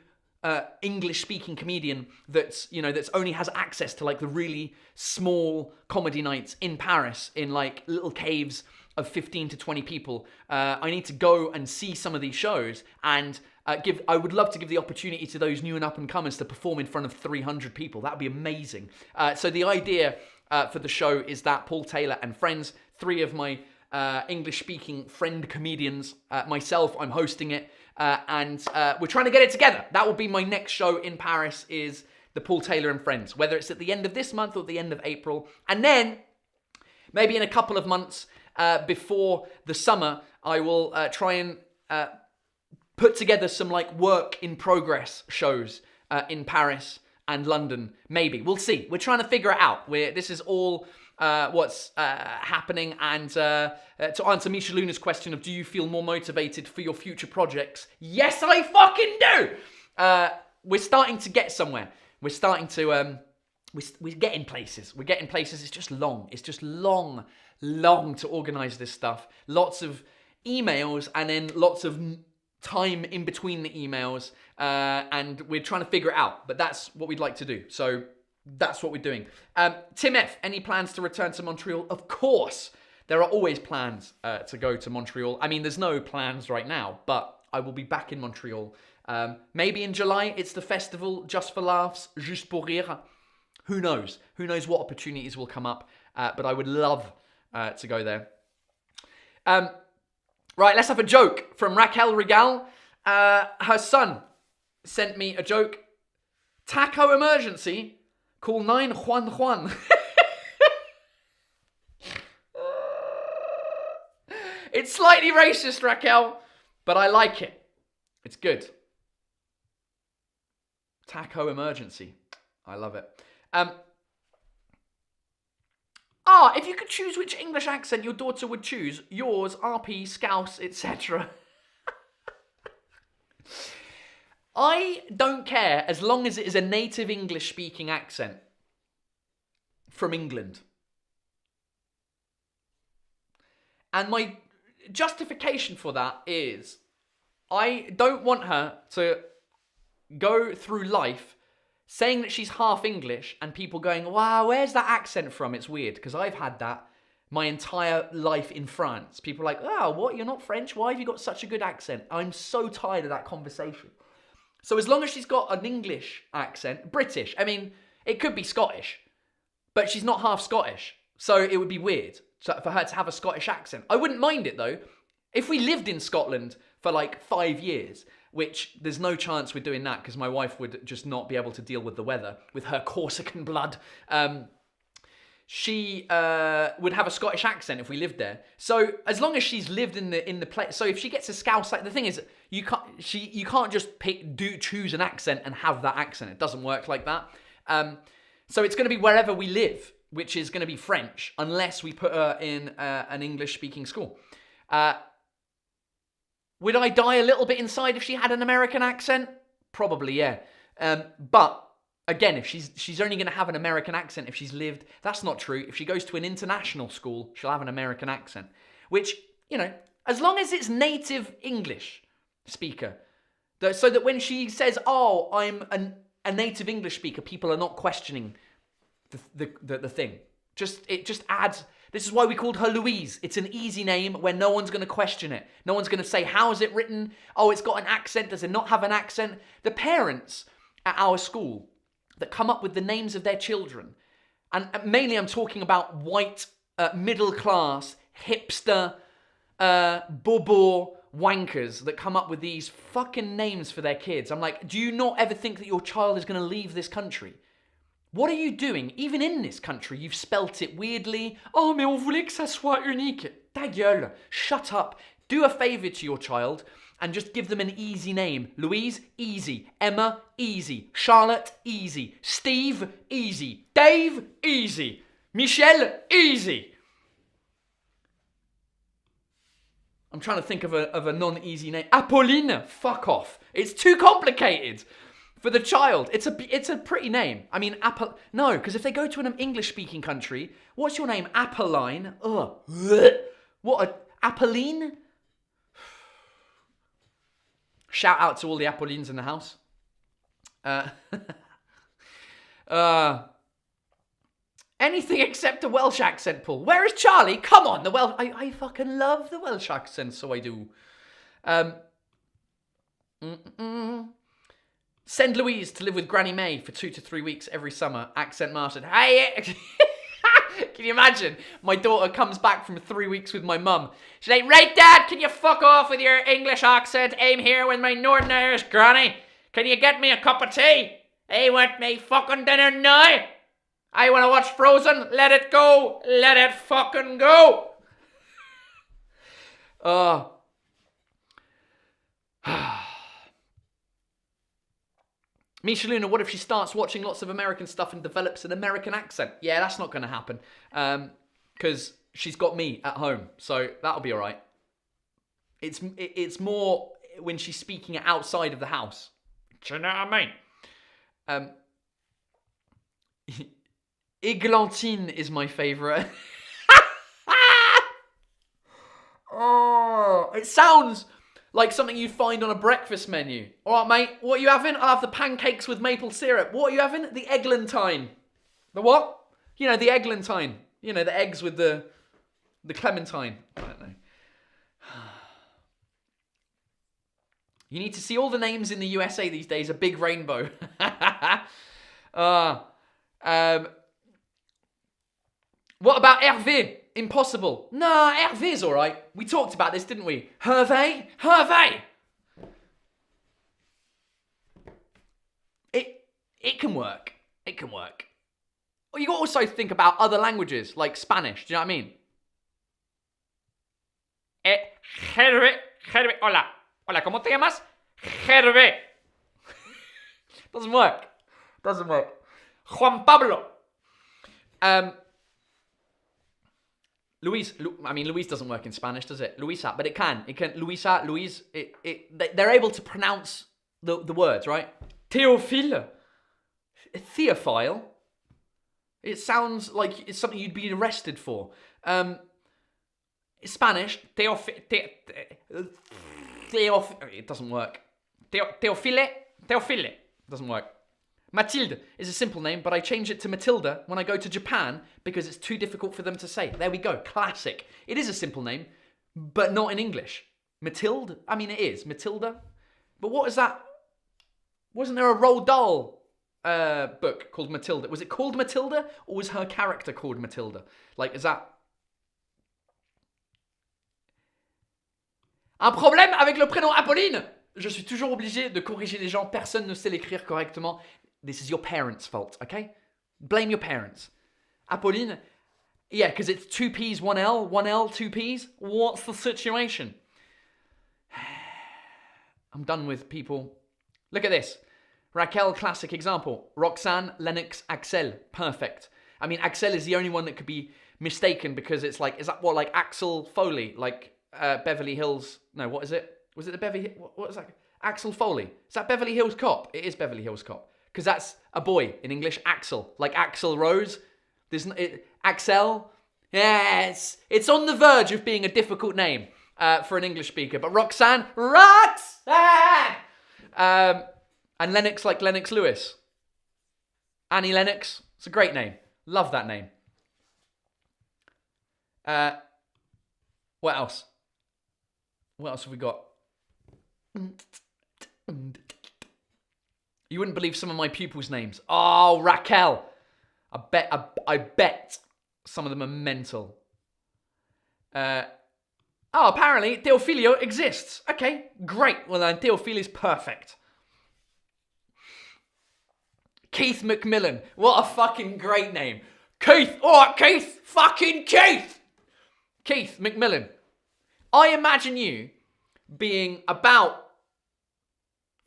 English-speaking comedian that's only has access to like the really small comedy nights in Paris, in like little caves of 15 to 20 people. I need to go and see some of these shows, and I would love to give the opportunity to those new and up-and-comers to perform in front of 300 people. That would be amazing. So the idea for the show is that Paul Taylor and Friends, 3 of my English-speaking friend comedians, myself, I'm hosting it, and we're trying to get it together. That will be my next show in Paris, is the Paul Taylor and Friends, whether it's at the end of this month or the end of April. And then, maybe in a couple of months before the summer, I will try and put together some like work in progress shows in Paris and London. Maybe. We'll see. We're trying to figure it out. This is all what's happening. And to answer Misha Luna's question of, do you feel more motivated for your future projects? Yes, I fucking do! We're starting to get somewhere. We're starting to... We're getting places. It's just long. It's just long to organise this stuff. Lots of emails, and then lots of time in between the emails, and we're trying to figure it out, but that's what we'd like to do. So that's what we're doing. Tim F, any plans to return to Montreal? Of course, there are always plans to go to Montreal. I mean, there's no plans right now, but I will be back in Montreal. Maybe in July, it's the festival, Just for Laughs, Juste pour Rire. Who knows? Who knows what opportunities will come up, but I would love to go there. Right, let's have a joke from Raquel Regal. Her son sent me a joke. Taco emergency. Call 911. It's slightly racist, Raquel, but I like it. It's good. Taco emergency. I love it. If you could choose which English accent your daughter would choose, yours, RP, Scouse, etc. I don't care as long as it is a native English-speaking accent from England. And my justification for that is I don't want her to go through life saying that she's half English and people going, wow, where's that accent from? It's weird, because I've had that my entire life in France. People are like, oh, what? You're not French? Why have you got such a good accent? I'm so tired of that conversation. So as long as she's got an English accent, British, I mean, it could be Scottish, but she's not half Scottish. So it would be weird for her to have a Scottish accent. I wouldn't mind it though. If we lived in Scotland for like 5 years, which there's no chance we're doing that because my wife would just not be able to deal with the weather with her Corsican blood. She would have a Scottish accent if we lived there. So as long as she's lived in the place, so if she gets a Scouse, like the thing is, you can't just choose an accent and have that accent. It doesn't work like that. So it's going to be wherever we live, which is going to be French, unless we put her in an English-speaking school. Would I die a little bit inside if she had an American accent? Probably, yeah. But again, if she's only going to have an American accent if she's lived, that's not true. If she goes to an international school, she'll have an American accent. Which, as long as it's native English speaker, so that when she says, oh, I'm a native English speaker, people are not questioning the thing. It just adds. This is why we called her Louise. It's an easy name where no one's going to question it. No one's going to say, how is it written? Oh, it's got an accent. Does it not have an accent? The parents at our school that come up with the names of their children, and mainly I'm talking about white, middle-class, hipster, bobo wankers that come up with these fucking names for their kids. I'm like, do you not ever think that your child is going to leave this country? What are you doing? Even in this country, you've spelt it weirdly. Oh, mais on voulait que ça soit unique. Ta gueule. Shut up. Do a favour to your child and just give them an easy name. Louise, easy. Emma, easy. Charlotte, easy. Steve, easy. Dave, easy. Michelle, easy. I'm trying to think of a non-easy name. Apolline, fuck off. It's too complicated. For the child, it's a pretty name. I mean, no, because if they go to an English-speaking country, what's your name? Apolline? Ugh. What, Apolline? Shout out to all the Apollines in the house. Anything except a Welsh accent, Paul. Where is Charlie? Come on, the Welsh. I fucking love the Welsh accent, so I do. Send Louise to live with Granny May for 2 to 3 weeks every summer. Accent mastered. Hey, can you imagine? My daughter comes back from 3 weeks with my mum. She's like, right, Dad, can you fuck off with your English accent? I'm here with my Northern Irish granny. Can you get me a cup of tea? I want me fucking dinner now. I want to watch Frozen. Let it go. Let it fucking go. Misha Luna, what if she starts watching lots of American stuff and develops an American accent? Yeah, that's not going to happen. Because she's got me at home. So that'll be all right. It's more when she's speaking outside of the house. Do you know what I mean? Eglantine is my favourite. Oh, it sounds like something you'd find on a breakfast menu. All right, mate, what are you having? I'll have the pancakes with maple syrup. What are you having? The eglantine. The what? The eglantine. The eggs with the clementine. I don't know. You need to see all the names in the USA these days. A big rainbow. What about Hervé? Impossible. Nah, Hervé's all right. We talked about this, didn't we? Hervé? It can work. It can work. Well, you got to also think about other languages, like Spanish. Do you know what I mean? Hervé. Hola, ¿cómo te llamas? Hervé. Doesn't work. Juan Pablo. Luis doesn't work in Spanish, does it? Luisa, but it can. Luisa, Luis, they're able to pronounce the words, right? Theophile. Theophile. It sounds like it's something you'd be arrested for. Spanish, it doesn't work. Theophile doesn't work. Mathilde is a simple name, but I change it to Matilda when I go to Japan because it's too difficult for them to say. There we go, classic. It is a simple name, but not in English. Mathilde? I mean, it is. Matilda? But what is that? Wasn't there a Roald Dahl book called Matilda? Was it called Matilda, or was her character called Matilda? Like, is that... Un problème avec le prénom Apolline? Je suis toujours obligé de corriger les gens. Personne ne sait l'écrire correctement. This is your parents' fault, okay? Blame your parents. Apolline? Yeah, because it's 2 P's, 1 L, 1 L, 2 P's. What's the situation? I'm done with people. Look at this. Raquel, classic example. Roxanne, Lennox, Axel. Perfect. I mean, Axel is the only one that could be mistaken because it's like, is that what, like Axel Foley? Like Beverly Hills? No, what is it? Was it the Beverly... What is that? Axel Foley. Is that Beverly Hills Cop? It is Beverly Hills Cop. Because that's a boy in English. Axel. Like Axl Rose. Axel. Yes. It's on the verge of being a difficult name for an English speaker. But Roxanne. Roxanne! And Lennox like Lennox Lewis. Annie Lennox. It's a great name. Love that name. What else? What else have we got? You wouldn't believe some of my pupils' names. Oh, Raquel. I bet some of them are mental. Apparently Teofilio exists. Okay, great. Well then, Teofilio is perfect. Keith McMillan. What a fucking great name. Keith. All right, Keith. Fucking Keith. Keith McMillan. I imagine you being about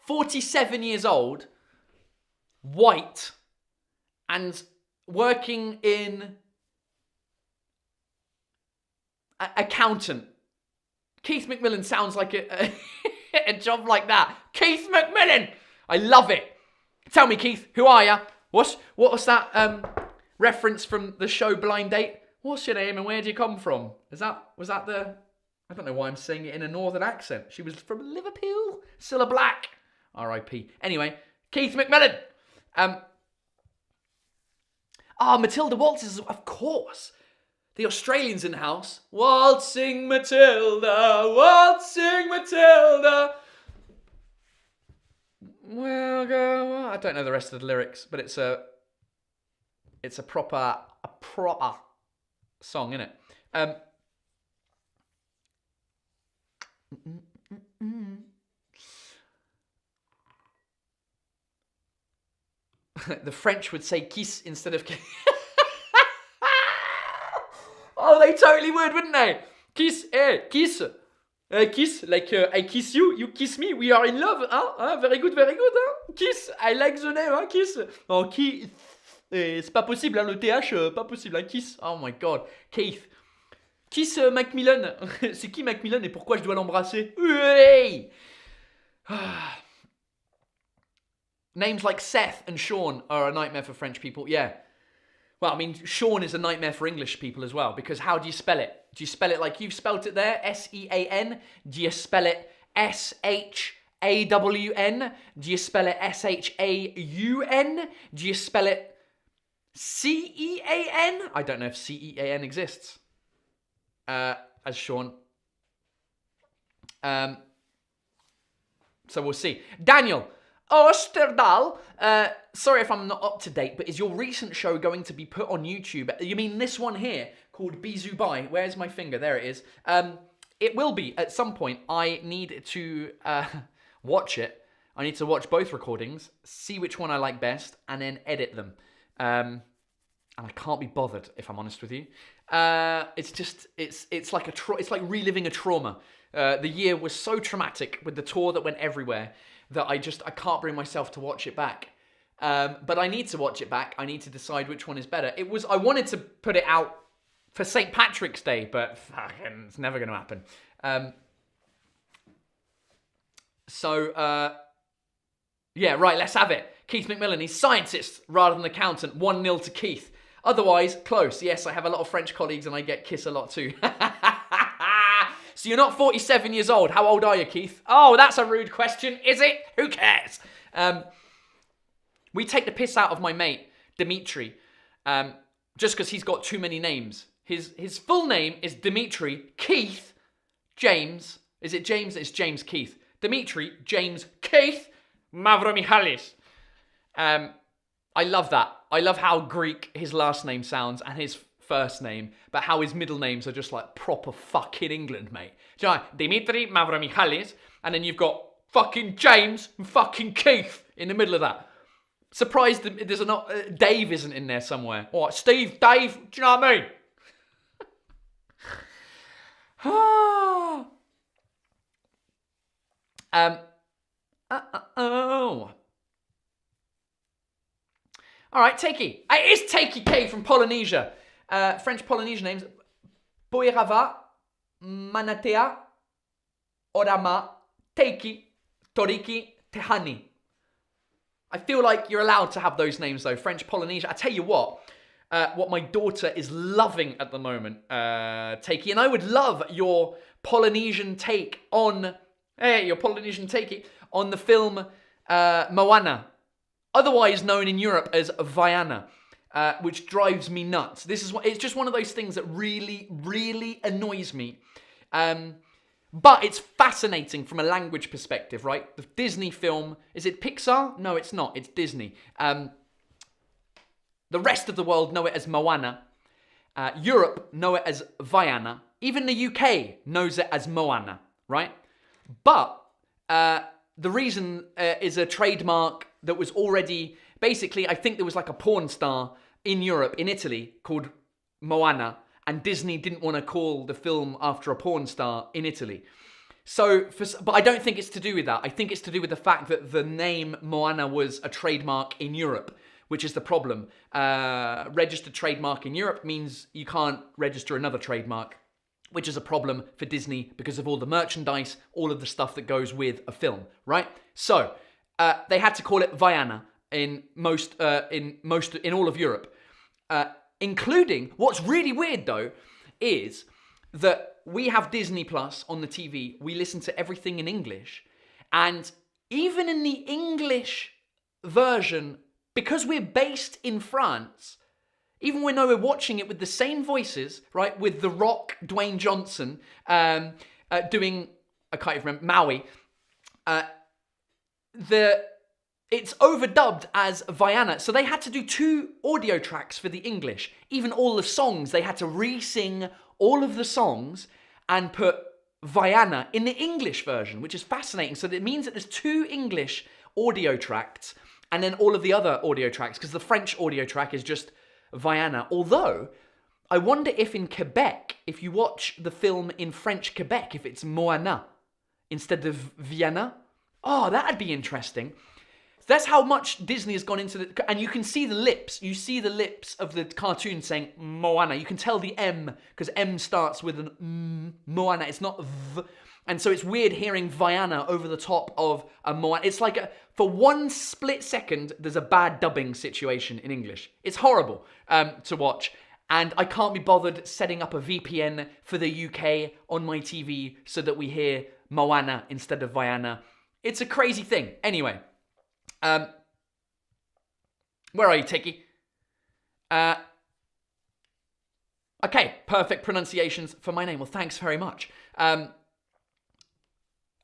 47 years old, white, and working in accountant. Keith McMillan sounds like a job like that. Keith McMillan! I love it. Tell me, Keith, who are you? What was that reference from the show Blind Date? What's your name and where do you come from? Was that the... I don't know why I'm saying it in a northern accent. She was from Liverpool. Cilla Black. R.I.P. Anyway, Keith McMillan. Matilda Waltzes, of course. The Australians in the house. Waltzing Matilda, waltzing Matilda. Well, go. I don't know the rest of the lyrics, but it's a proper song, isn't it? The French would say kiss instead of kiss. Oh, they totally would, wouldn't they? Kiss, kiss. Kiss, like I kiss you, you kiss me, we are in love. Very good, very good. Kiss, I like the name, kiss. Oh, kiss. C'est pas possible, le TH, pas possible, kiss. Oh my god. Keith. Kiss Macmillan. C'est qui Macmillan et pourquoi je dois l'embrasser? Oui. Names like Seth and Sean are a nightmare for French people. Yeah. Well, I mean, Sean is a nightmare for English people as well, because how do you spell it? Do you spell it like you've spelt it there? S-E-A-N? Do you spell it S-H-A-W-N? Do you spell it S-H-A-U-N? Do you spell it C-E-A-N? I don't know if C-E-A-N exists. As Sean. So we'll see. Daniel Osterdal. Sorry if I'm not up to date, but is your recent show going to be put on YouTube? You mean this one here called Bisou Bye? Where's my finger? There it is. It will be at some point. I need to watch it. I need to watch both recordings, see which one I like best, and then edit them. And I can't be bothered, if I'm honest with you. It's like it's like reliving a trauma. The year was so traumatic with the tour that went everywhere that I can't bring myself to watch it back. But I need to watch it back. I need to decide which one is better. I wanted to put it out for St. Patrick's Day, but fucking, it's never going to happen. Yeah, right, let's have it. Keith McMillan, he's scientist rather than accountant. 1-0 to Keith. Otherwise, close. Yes, I have a lot of French colleagues and I get kiss a lot too. So you're not 47 years old. How old are you, Keith? Oh, that's a rude question, is it? Who cares? We take the piss out of my mate, Dimitri, just because he's got too many names. His full name is Dimitri Keith James. Is it James? It's James Keith. Dimitri James Keith Mavromichalis. I love that. I love how Greek his last name sounds and his first name, but how his middle names are just like proper fucking England, mate. Do you know, Dimitri Mavromichalis, and then you've got fucking James and fucking Keith in the middle of that. Surprised there's not Dave isn't in there somewhere. Or Steve, Dave, do you know what I mean? All right, Takey. It is Takey K from Polynesia. French Polynesian names. Boirava, Manatea, Orama, Takey, Toriki, Tehani. I feel like you're allowed to have those names though. French Polynesia. I tell you what my daughter is loving at the moment, Takey, and I would love your Polynesian take on the film Moana, otherwise known in Europe as Vaiana, which drives me nuts. It's just one of those things that really, really annoys me. But it's fascinating from a language perspective, right? The Disney film, is it Pixar? No, it's not. It's Disney. The rest of the world know it as Moana. Europe know it as Vaiana. Even the UK knows it as Moana, right? But the reason is a trademark that was already... Basically, I think there was like a porn star in Europe, in Italy, called Moana, and Disney didn't want to call the film after a porn star in Italy. But I don't think it's to do with that. I think it's to do with the fact that the name Moana was a trademark in Europe, which is the problem. Registered trademark in Europe means you can't register another trademark, which is a problem for Disney because of all the merchandise, all of the stuff that goes with a film, right? So they had to call it Vaiana in all of Europe, including, what's really weird though, is that we have Disney Plus on the TV. We listen to everything in English, and even in the English version, because we're based in France, even when we're watching it with the same voices, right, with The Rock, Dwayne Johnson, doing, I can't even remember, Maui, it's overdubbed as Vaiana. So they had to do 2 audio tracks for the English. Even all the songs, they had to re-sing all of the songs and put Vaiana in the English version, which is fascinating. So it means that there's 2 English audio tracks and then all of the other audio tracks, because the French audio track is just Vaiana. Although, I wonder if in Quebec, if you watch the film in French Quebec, if it's Moana instead of Vienna. Oh, that'd be interesting. That's how much Disney has gone into it. And you can see the lips. You see the lips of the cartoon saying Moana. You can tell the M, because M starts with an M, Moana. It's not V. And so it's weird hearing Vaiana over the top of a Moana. It's like, for one split second, there's a bad dubbing situation in English. It's horrible to watch. And I can't be bothered setting up a VPN for the UK on my TV so that we hear Moana instead of Vaiana. It's a crazy thing. Anyway. Where are you, Tiki? Okay, perfect pronunciations for my name. Well, thanks very much.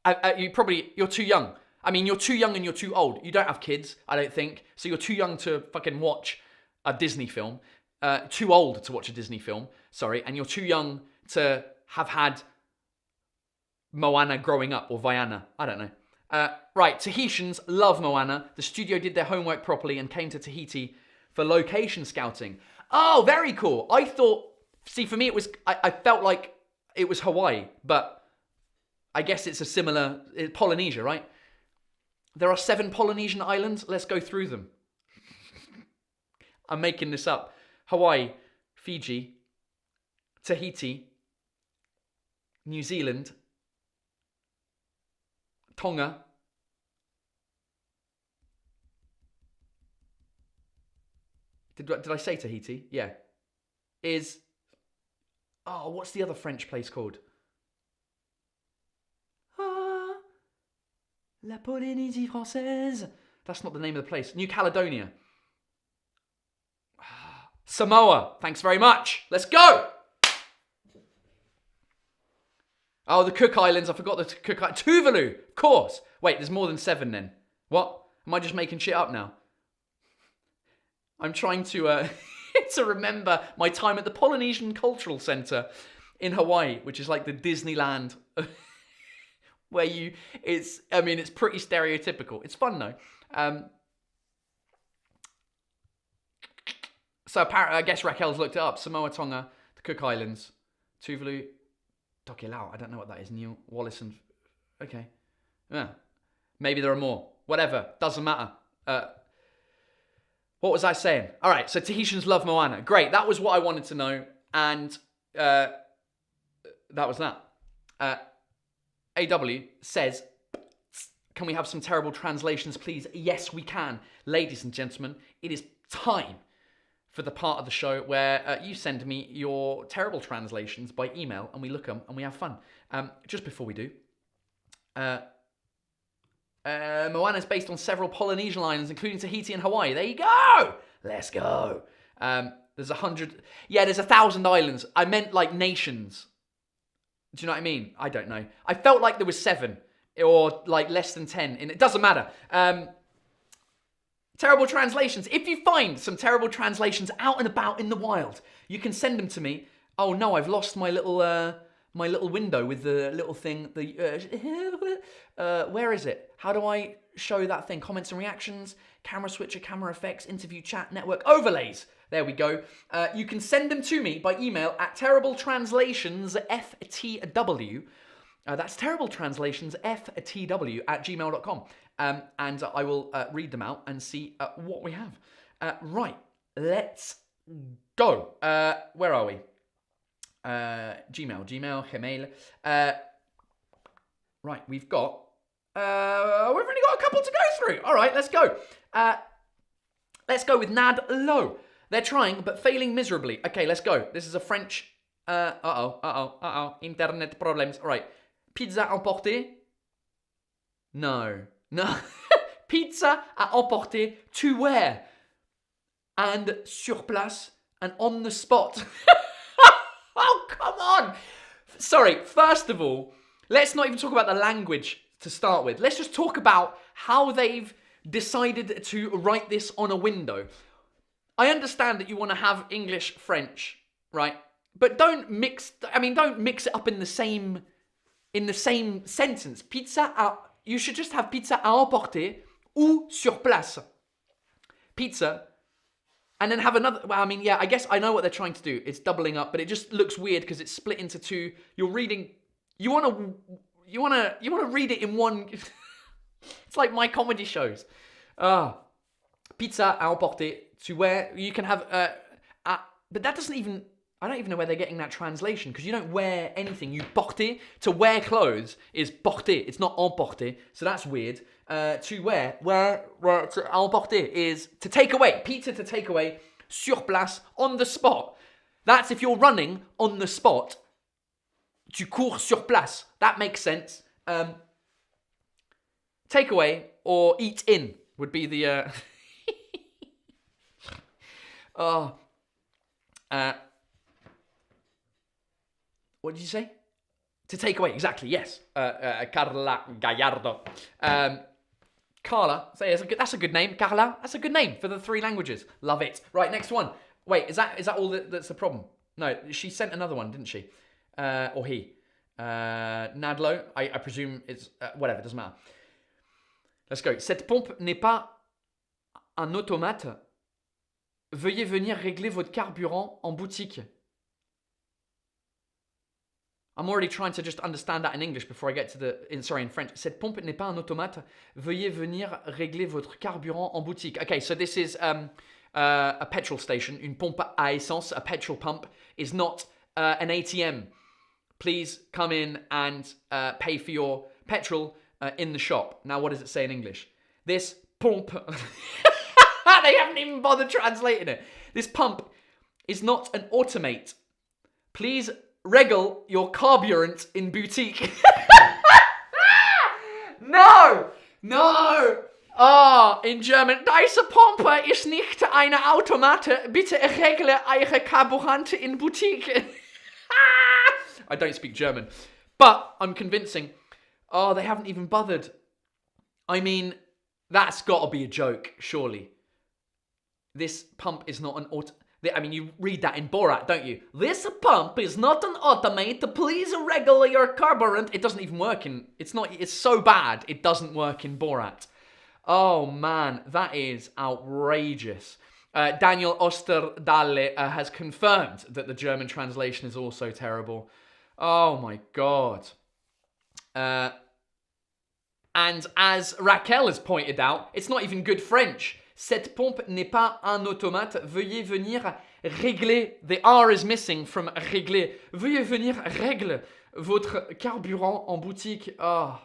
You're too young. I mean, you're too young and you're too old. You don't have kids, I don't think. So you're too young to fucking watch a Disney film. Too old to watch a Disney film, sorry. And you're too young to have had Moana growing up, or Vaiana. I don't know. Right, Tahitians love Moana. The studio did their homework properly and came to Tahiti for location scouting. Oh, very cool. For me, I felt like it was Hawaii, but I guess it's Polynesia, right? There are 7 Polynesian islands. Let's go through them. I'm making this up. Hawaii, Fiji, Tahiti, New Zealand, Tonga, did I say Tahiti? Yeah. What's the other French place called? La Polynésie Française. That's not the name of the place. New Caledonia. Samoa. Thanks very much. Let's go. Oh, the Cook Islands. I forgot the Cook Islands. Tuvalu. Of course. Wait, there's more than 7 then. What? Am I just making shit up now? I'm trying to to remember my time at the Polynesian Cultural Center in Hawaii, which is like the Disneyland where it's pretty stereotypical. It's fun though. So apparently, I guess Raquel's looked it up. Samoa, Tonga, the Cook Islands, Tuvalu, Tokelau. I don't know what that is. New Wallis and... Okay. Yeah. Maybe there are more. Whatever. Doesn't matter. What was I saying? All right. So Tahitians love Moana. Great. That was what I wanted to know. And that was that. AW says, can we have some terrible translations, please? Yes, we can. Ladies and gentlemen, it is time for the part of the show where you send me your terrible translations by email and we look them and we have fun. Just before we do, Moana is based on several Polynesian islands, including Tahiti and Hawaii. There you go. Let's go. There's 100. Yeah, there's 1,000 islands. I meant like nations. Do you know what I mean? I don't know. I felt like there was 7 or like less than 10. And it doesn't matter. Terrible translations. If you find some terrible translations out and about in the wild, you can send them to me. Oh no, I've lost my little window with the little thing. Where is it? How do I show that thing? Comments and reactions, camera switcher, camera effects, interview chat, network overlays. There we go. You can send them to me by email at terribletranslationsftw. That's terribletranslationsftw@gmail.com. And I will read them out and see what we have. Right, let's go. Where are we? Gmail. Right, we've only got a couple to go through. All right, let's go. Let's go with Nad Low. They're trying, but failing miserably. Okay, let's go. This is a French... Internet problems. All right. Pizza emporter? No. Pizza à emporter. To where? And sur place. And on the spot. Oh, come on. Sorry, first of all, let's not even talk about the language to start with. Let's just talk about how they've decided to write this on a window. I understand that you want to have English, French, right? But don't mix it up in the same sentence. You should just have pizza à emporter ou sur place. Pizza, and then have another. Well, I mean, yeah, I guess I know what they're trying to do. It's doubling up, but it just looks weird because it's split into 2. You're reading. You wanna read it in one. It's like my comedy shows. Pizza à emporter, to where you can have. But that doesn't even. I don't even know where they're getting that translation, because you don't wear anything. You porter, to wear clothes is porter. It's not emporter, so that's weird. To wear to emporter is to take away. Pizza to take away, sur place, on the spot. That's if you're running on the spot. Tu cours sur place. That makes sense. Take away or eat in would be the... What did you say? To take away, exactly, yes. Carla Gallardo. Carla, that's a good name. Carla, that's a good name for the 3 languages. Love it. Right, next one. Wait, is that all that's the problem? No, she sent another one, didn't she? Or he. Nadlo, I presume it's... whatever, doesn't matter. Let's go. Cette pompe n'est pas un automate. Veuillez venir régler votre carburant en boutique. I'm already trying to just understand that in English before I get to in French. Cette pompe n'est pas un automate. Veuillez venir régler votre carburant en boutique. Okay, so this is a petrol station, une pompe à essence, a petrol pump, is not an ATM. Please come in and pay for your petrol in the shop. Now, what does it say in English? This pump... They haven't even bothered translating it. This pump is not an automate. Please regale your carburant in boutique. No! In German. Diese Pumpe ist nicht eine Automate. Bitte regle eure Carburante in boutique. I don't speak German. But I'm convincing. Oh, they haven't even bothered. I mean, that's got to be a joke, surely. This pump is not an auto... I mean, you read that in Borat, don't you? This pump is not an automate. Please regulate your carburant. It doesn't even work in... It's so bad, it doesn't work in Borat. Oh, man, that is outrageous. Daniel Osterdalle has confirmed that the German translation is also terrible. Oh, my God. And as Raquel has pointed out, it's not even good French. Cette pompe n'est pas un automate. Veuillez venir régler. The R is missing from régler. Veuillez venir régler votre carburant en boutique. Oh.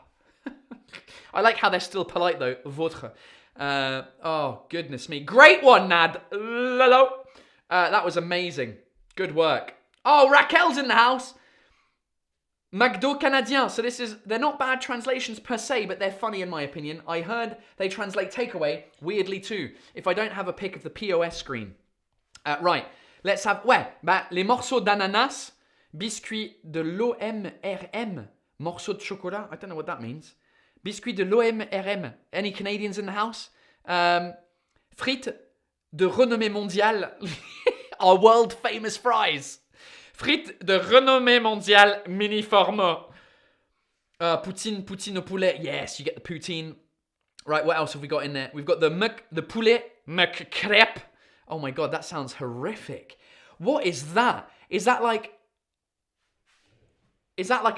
I like how they're still polite though. Votre. Oh, goodness me. Great one, Nad. Lolo. That was amazing. Good work. Oh, Raquel's in the house. McDo Canadien. So they're not bad translations per se, but they're funny in my opinion. I heard they translate takeaway weirdly too, if I don't have a pic of the POS screen. Right, let's have, les morceaux d'ananas, biscuit de l'OMRM, morceaux de chocolat, I don't know what that means. Biscuit de l'OMRM. Any Canadians in the house? Frites de renommée mondiale. Our world famous fries. Frites de renommée mondiale mini format. Poutine au poulet. Yes, you get the poutine. Right, what else have we got in there? We've got the poulet crêpe. Oh my God, that sounds horrific. What is that? Is that like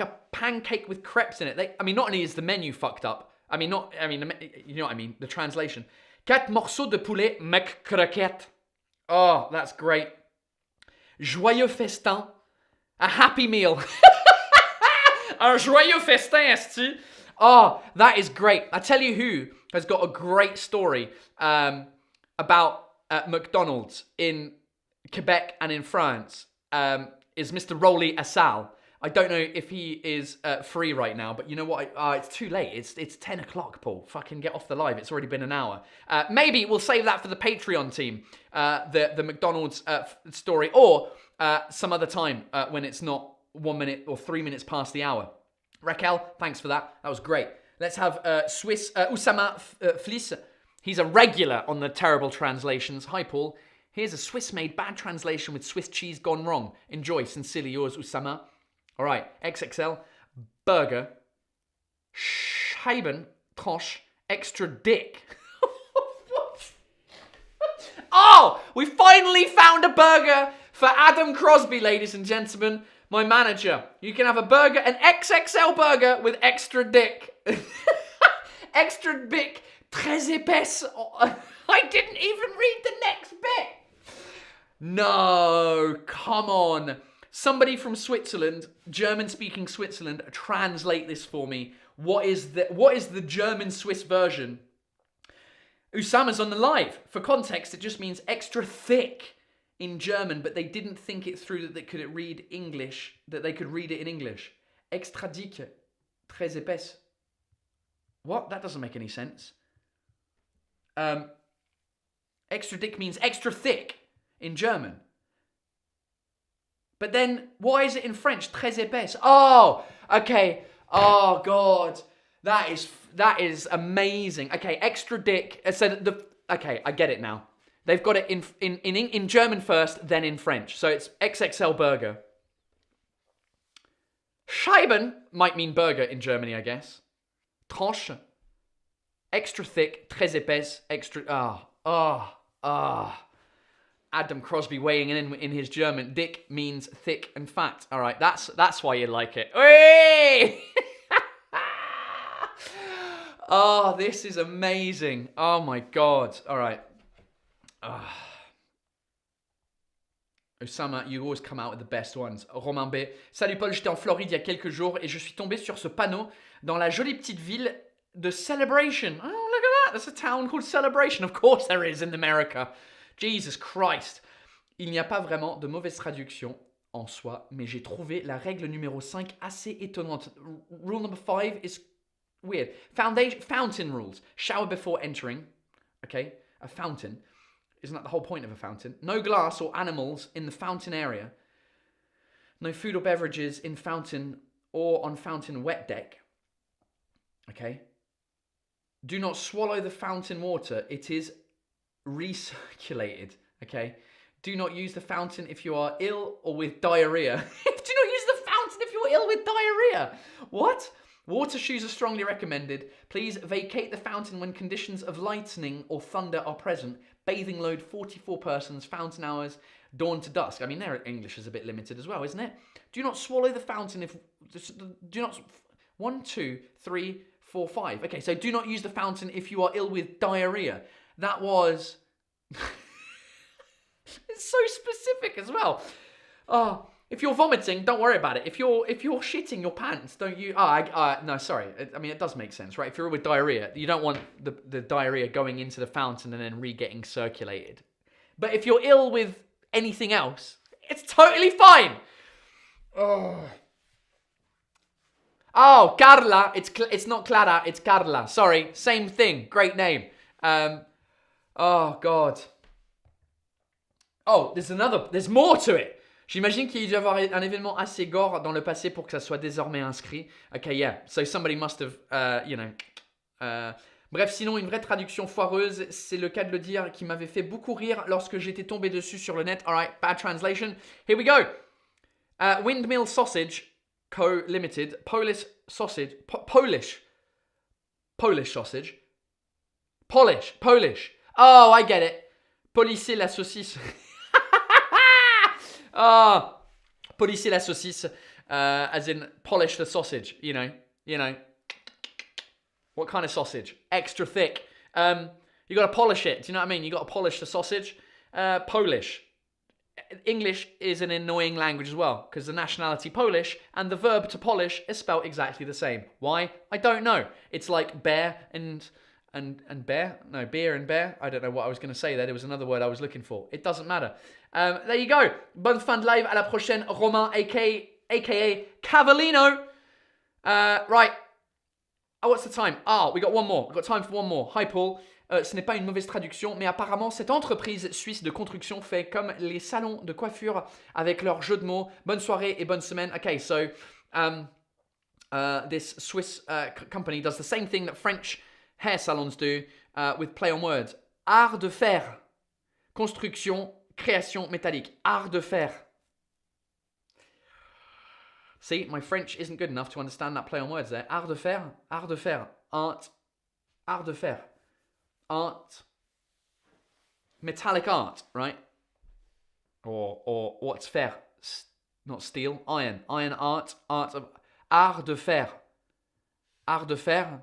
a pancake with crepes in it? Not only is the menu fucked up. You know what I mean? The translation. 4 morceaux de poulet croquette. Oh, that's great. Joyeux festin. A happy meal. Un joyeux festin, esti. Oh, that is great. I tell you who has got a great story about McDonald's in Quebec and in France is Mr. Rolly Assal. I don't know if he is free right now, but you know what? It's too late. It's 10 o'clock, Paul. Fucking get off the live. It's already been an hour. Maybe we'll save that for the Patreon team, the McDonald's story, or some other time when it's not 1 minute or 3 minutes past the hour. Raquel, thanks for that. That was great. Let's have Swiss Oussama Fliss. He's a regular on the terrible translations. Hi, Paul. Here's a Swiss-made bad translation with Swiss cheese gone wrong. Enjoy. Sincerely yours, Oussama. All right, XXL, burger, Scheiben, Tranche, extra dick. Oh, we finally found a burger for Adam Crosby, ladies and gentlemen, my manager. You can have a burger, an XXL burger with extra dick. Extra dick, très épaisse. I didn't even read the next bit. No, come on. Somebody from Switzerland, German-speaking Switzerland, translate this for me. What is the German-Swiss version? Usama's on the live. For context, it just means extra thick in German, but they didn't think it through that they could read English, that they could read it in English. Extra dick, très épaisse. What? That doesn't make any sense. Extra dick means extra thick in German. But then, why is it in French? Très épaisse. Oh, okay. Oh, God. That is amazing. Okay, extra dick. Okay, I get it now. They've got it in German first, then in French. So it's XXL burger. Scheiben might mean burger in Germany, I guess. Tranche. Extra thick, très épaisse, extra... Adam Crosby weighing in his German. Dick means thick and fat. All right, that's why you like it. Oh, this is amazing. Oh my God. All right. Osama, you always come out with the best ones. Romain B. Salut Paul, j'étais en Floride il y a quelques jours et je suis tombé sur ce panneau dans la jolie petite ville de Celebration. Oh, look at that. There's a town called Celebration. Of course there is in America. Jesus Christ. Il n'y a pas vraiment de mauvaise traduction en soi, mais j'ai trouvé la règle numéro 5 assez étonnante. Rule number 5 is weird. Fountain rules. Shower before entering. Okay, a fountain. Isn't that the whole point of a fountain? No glass or animals in the fountain area. No food or beverages in fountain or on fountain wet deck. Okay. Do not swallow the fountain water. It is recirculated. Okay. Do not use the fountain if you are ill or with diarrhea. Do not use the fountain if you're ill with diarrhea. What? Water shoes are strongly recommended. Please vacate the fountain when conditions of lightning or thunder are present. Bathing load 44 persons. Fountain hours dawn to dusk. I mean, their English is a bit limited as well, isn't it? Do not swallow the fountain if... Do not... 1, 2, 3, 4, 5. Okay, so do not use the fountain if you are ill with diarrhea. That was... It's so specific as well. If you're vomiting, don't worry about it. If you're shitting your pants, don't you? No, sorry. I mean, it does make sense, right? If you're with diarrhea, you don't want the diarrhea going into the fountain and then re-getting circulated. But if you're ill with anything else, it's totally fine. Oh, Carla. It's not Clara. It's Carla. Sorry. Same thing. Great name. Oh God. Oh, there's more to it. J'imagine qu'il y a dû avoir un événement assez gore dans le passé pour que ça soit désormais inscrit. Okay, yeah. So somebody must have, Bref, sinon, une vraie traduction foireuse, c'est le cas de le dire, qui m'avait fait beaucoup rire lorsque j'étais tombé dessus sur le net. Alright, bad translation. Here we go. Windmill Sausage Co. Limited. Polish sausage. Polish sausage. Polish. Oh, I get it. Polisser la saucisse. Polisser la saucisse, as in polish the sausage, you know. What kind of sausage? Extra thick. You got to polish it. Do you know what I mean? You got to polish the sausage. Polish. English is an annoying language as well, because the nationality Polish and the verb to polish is spelled exactly the same. Why? I don't know. It's like bear and bear? No, beer and bear. I don't know what I was going to say there. There was another word I was looking for. It doesn't matter. There you go. Bonne fin de live. À la prochaine. Romain, a.k.a. Cavallino. Right. Oh, what's the time? We got one more. We've got time for one more. Hi, Paul. Ce n'est pas une mauvaise traduction, mais apparemment, cette entreprise suisse de construction fait comme les salons de coiffure avec leur jeu de mots. Bonne soirée et bonne semaine. Okay, so this Swiss company does the same thing that French hair salons do with play on words. Art de faire. Construction, création métallique. Art de faire. See, my French isn't good enough to understand that play on words there. Art de faire. Art de faire. Art de faire. Art. Metallic art, right? Or what's faire? Not steel. Iron. Iron art. Art of... Art de faire. Art de faire.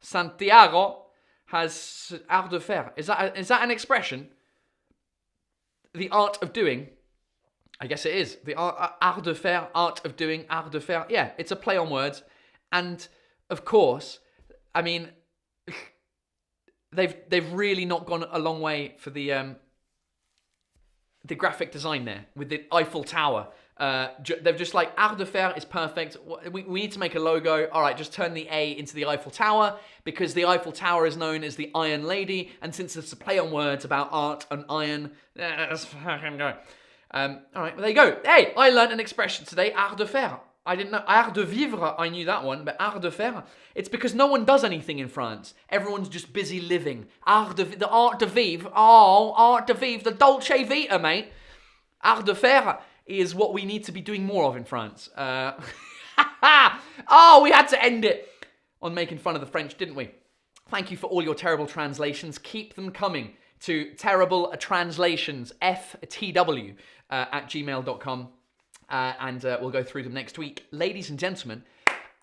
Santiago has art de faire. Is that an expression? The art of doing. I guess it is. The art de faire, art of doing, art de faire. Yeah, it's a play on words. And of course, I mean, they've really not gone a long way for the graphic design there with the Eiffel Tower. They're just like, art de faire is perfect. We need to make a logo. All right, just turn the A into the Eiffel Tower, because the Eiffel Tower is known as the Iron Lady, and since it's a play on words about art and iron, let's fucking go. All right, well, there you go. Hey, I learned an expression today, art de faire. I didn't know. Art de vivre, I knew that one, but art de faire, it's because no one does anything in France. Everyone's just busy living. The art de vivre, art de vivre, the dolce vita, mate. Art de faire is what we need to be doing more of in France. We had to end it on making fun of the French, didn't we? Thank you for all your terrible translations. Keep them coming to terrible translations, FTW, at gmail.com. And we'll go through them next week. Ladies and gentlemen,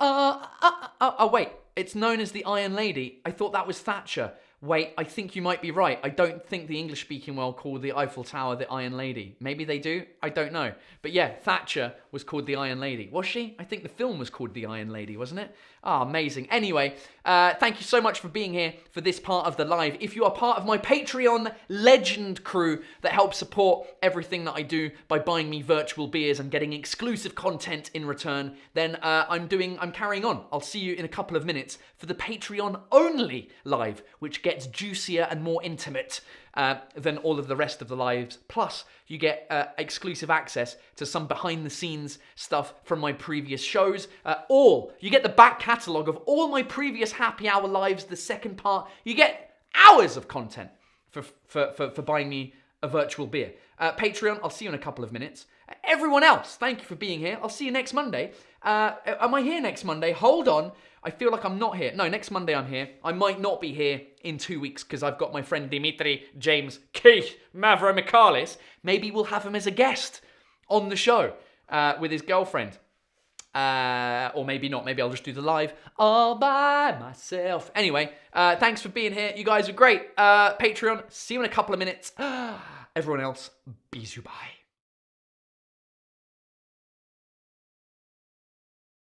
wait, it's known as the Iron Lady. I thought that was Thatcher. Wait, I think you might be right. I don't think the English-speaking world call the Eiffel Tower the Iron Lady. Maybe they do. I don't know. But yeah, Thatcher was called the Iron Lady. Was she? I think the film was called the Iron Lady, wasn't it? Ah, amazing. Anyway, thank you so much for being here for this part of the live. If you are part of my Patreon legend crew that helps support everything that I do by buying me virtual beers and getting exclusive content in return, then I'm carrying on. I'll see you in a couple of minutes for the Patreon only live, which gets juicier and more intimate than all of the rest of the lives. Plus, you get exclusive access to some behind-the-scenes stuff from my previous shows. You get the back catalogue of all my previous Happy Hour lives, the second part. You get hours of content for buying me a virtual beer. Patreon, I'll see you in a couple of minutes. Everyone else, thank you for being here. I'll see you next Monday. Am I here next Monday? Hold on. I feel like I'm not here. No, next Monday I'm here. I might not be here in 2 weeks because I've got my friend Dimitri, James, Keith, Mavromichalis. Maybe we'll have him as a guest on the show with his girlfriend. Or maybe not. Maybe I'll just do the live all by myself. Anyway, thanks for being here. You guys are great. Patreon, see you in a couple of minutes. Everyone else, bisous, bye.